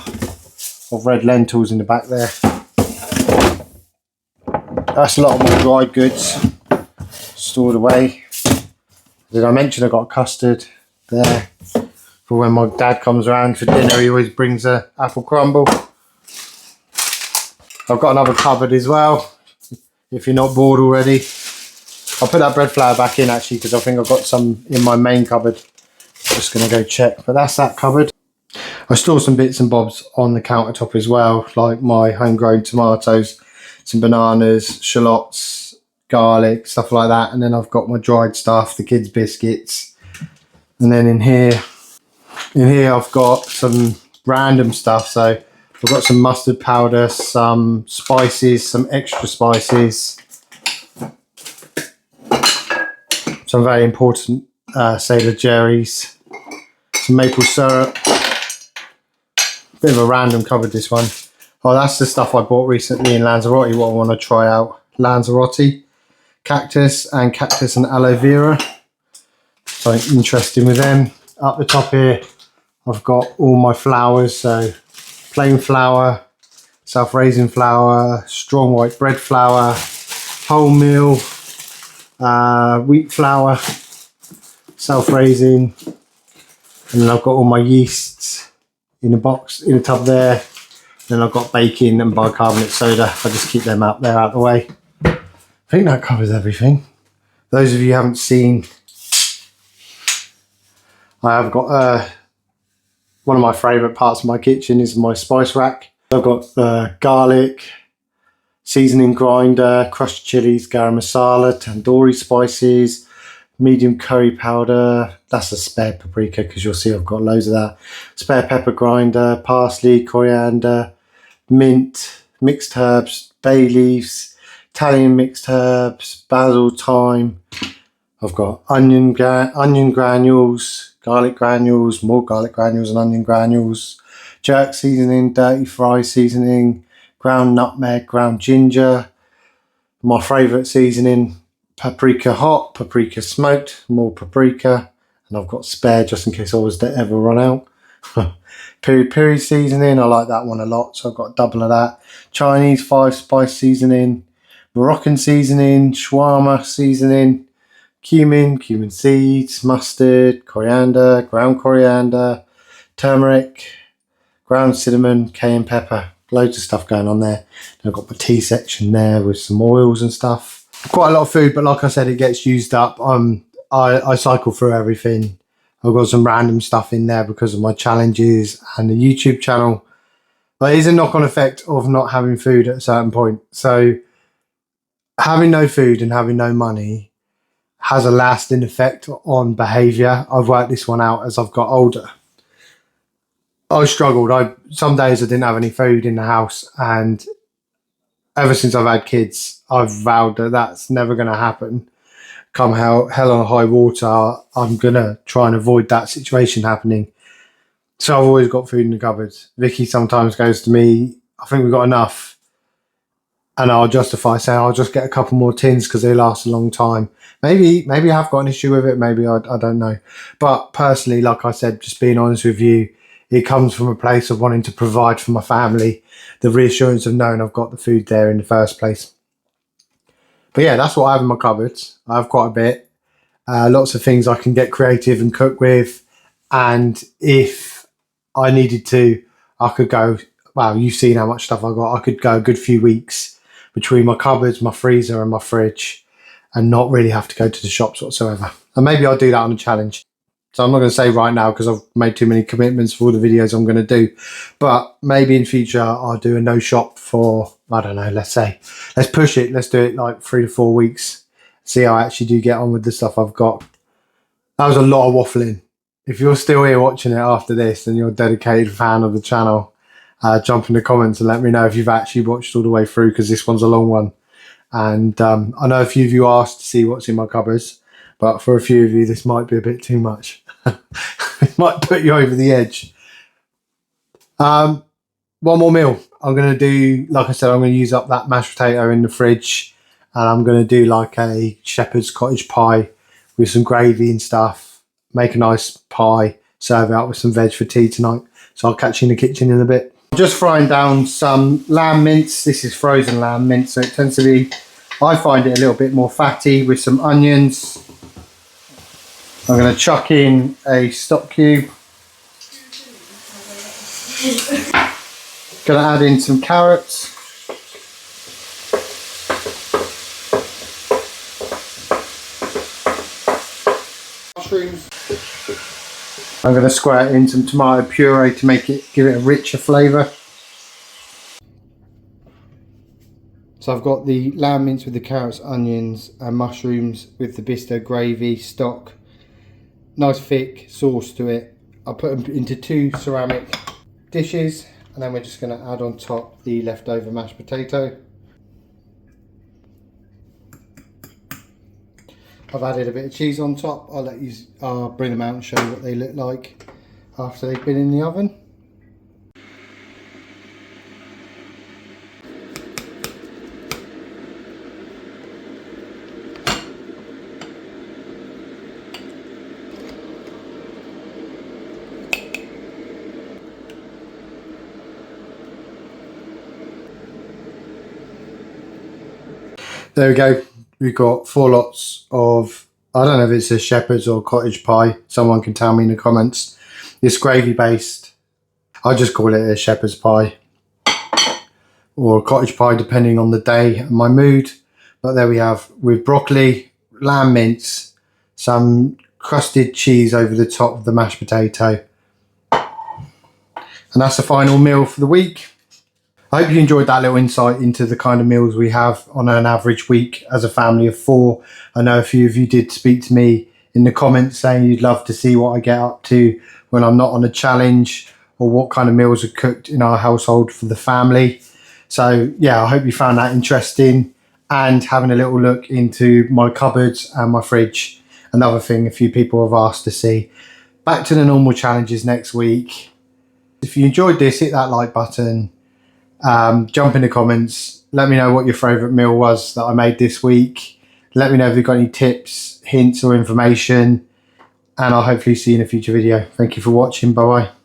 of red lentils in the back there. That's a lot of my dried goods stored away. Did I mention I got a custard there for when my dad comes around for dinner? He always brings a apple crumble. I've got another cupboard as well, if you're not bored already. I'll put that bread flour back in actually, because I think I've got some in my main cupboard. Just going to go check, but that's that cupboard. I store some bits and bobs on the countertop as well, like my homegrown tomatoes, some bananas, shallots, garlic, stuff like that. And then I've got my dried stuff, the kids' biscuits. And then in here I've got some random stuff. So I've got some mustard powder, some spices, some extra spices, some very important Sailor Jerry's, some maple syrup. Bit of a random cupboard, this one. Oh, that's the stuff I bought recently in Lanzarote, what I want to try out. Lanzarote, cactus and aloe vera. Something interesting with them. Up the top here, I've got all my flours. So plain flour, self-raising flour, strong white bread flour, wholemeal, wheat flour, self-raising, and then I've got all my yeasts in a box, in a tub there. Then I've got baking and bicarbonate soda. I just keep them out there, out the way. I think that covers everything. Those of you who haven't seen, I have got one of my favourite parts of my kitchen is my spice rack. I've got garlic, seasoning grinder, crushed chilies, garam masala, tandoori spices, medium curry powder. That's a spare paprika because you'll see I've got loads of that. Spare pepper grinder, parsley, coriander, mint, mixed herbs, bay leaves, Italian mixed herbs, basil, thyme. I've got onion granules, garlic granules, more garlic granules and onion granules, jerk seasoning, dirty fry seasoning, ground nutmeg, ground ginger. My favourite seasoning, paprika hot, paprika smoked, more paprika. And I've got spare just in case I was to ever run out. Piri piri seasoning, I like that one a lot, so I've got double of that. Chinese 5-spice seasoning, Moroccan seasoning, shawarma seasoning, cumin seeds, mustard, coriander, ground coriander, turmeric, ground cinnamon, cayenne pepper. Loads of stuff going on there. I've got my tea section there with some oils and stuff. Quite a lot of food, but like I said, it gets used up. I cycle through everything. I've got some random stuff in there because of my challenges and the YouTube channel. But it is a knock-on effect of not having food at a certain point. So having no food and having no money has a lasting effect on behaviour. I've worked this one out as I've got older. I struggled. Some days I didn't have any food in the house, and ever since I've had kids, I've vowed that that's never going to happen. Come hell or high water, I'm going to try and avoid that situation happening. So I've always got food in the cupboard. Vicky sometimes goes to me, I think we've got enough. And I'll justify saying I'll just get a couple more tins because they last a long time. Maybe I have got an issue with it. Maybe I don't know. But personally, like I said, just being honest with you, it comes from a place of wanting to provide for my family, the reassurance of knowing I've got the food there in the first place. But yeah, that's what I have in my cupboards. I have quite a bit. Lots of things I can get creative and cook with. And if I needed to, I could go, wow, you've seen how much stuff I got. I could go a good few weeks between my cupboards, my freezer and my fridge and not really have to go to the shops whatsoever. And maybe I'll do that on a challenge. So I'm not going to say right now because I've made too many commitments for all the videos I'm going to do. But maybe in future I'll do a no shop for, I don't know, let's push it. Let's do it like 3 to 4 weeks. See how I actually do get on with the stuff I've got. That was a lot of waffling. If you're still here watching it after this and you're a dedicated fan of the channel, jump in the comments and let me know if you've actually watched all the way through, because this one's a long one. And I know a few of you asked to see what's in my cupboards, but for a few of you this might be a bit too much. It might put you over the edge. One more meal. I'm going to do, like I said, I'm going to use up that mashed potato in the fridge, and I'm going to do like a shepherd's cottage pie with some gravy and stuff. Make a nice pie, serve it out with some veg for tea tonight. So I'll catch you in the kitchen in a bit. I'm just frying down some lamb mince. This is frozen lamb mince, so it tends to be, I find it a little bit more fatty, with some onions. I'm going to chuck in a stock cube. Going to add in some carrots. Mushrooms. I'm going to squirt in some tomato puree to give it a richer flavour. So I've got the lamb mince with the carrots, onions and mushrooms with the bisto gravy stock. Nice thick sauce to it. I'll put them into 2 ceramic dishes, and then we're just going to add on top the leftover mashed potato. I've added a bit of cheese on top. I'll bring them out and show you what they look like after they've been in the oven. There we go. We've got 4 lots of, I don't know if it's a shepherd's or cottage pie. Someone can tell me in the comments. It's gravy based. I just call it a shepherd's pie or a cottage pie depending on the day and my mood. But there we have, with broccoli, lamb mince, some crusted cheese over the top of the mashed potato. And that's the final meal for the week. I hope you enjoyed that little insight into the kind of meals we have on an average week as a family of 4. I know a few of you did speak to me in the comments saying you'd love to see what I get up to when I'm not on a challenge, or what kind of meals are cooked in our household for the family. So yeah, I hope you found that interesting, and having a little look into my cupboards and my fridge. Another thing a few people have asked to see. Back to the normal challenges next week. If you enjoyed this, hit that like button. Jump in the comments, let me know what your favourite meal was that I made this week. Let me know if you've got any tips, hints or information, and I'll hopefully see you in a future video. Thank you for watching. Bye bye.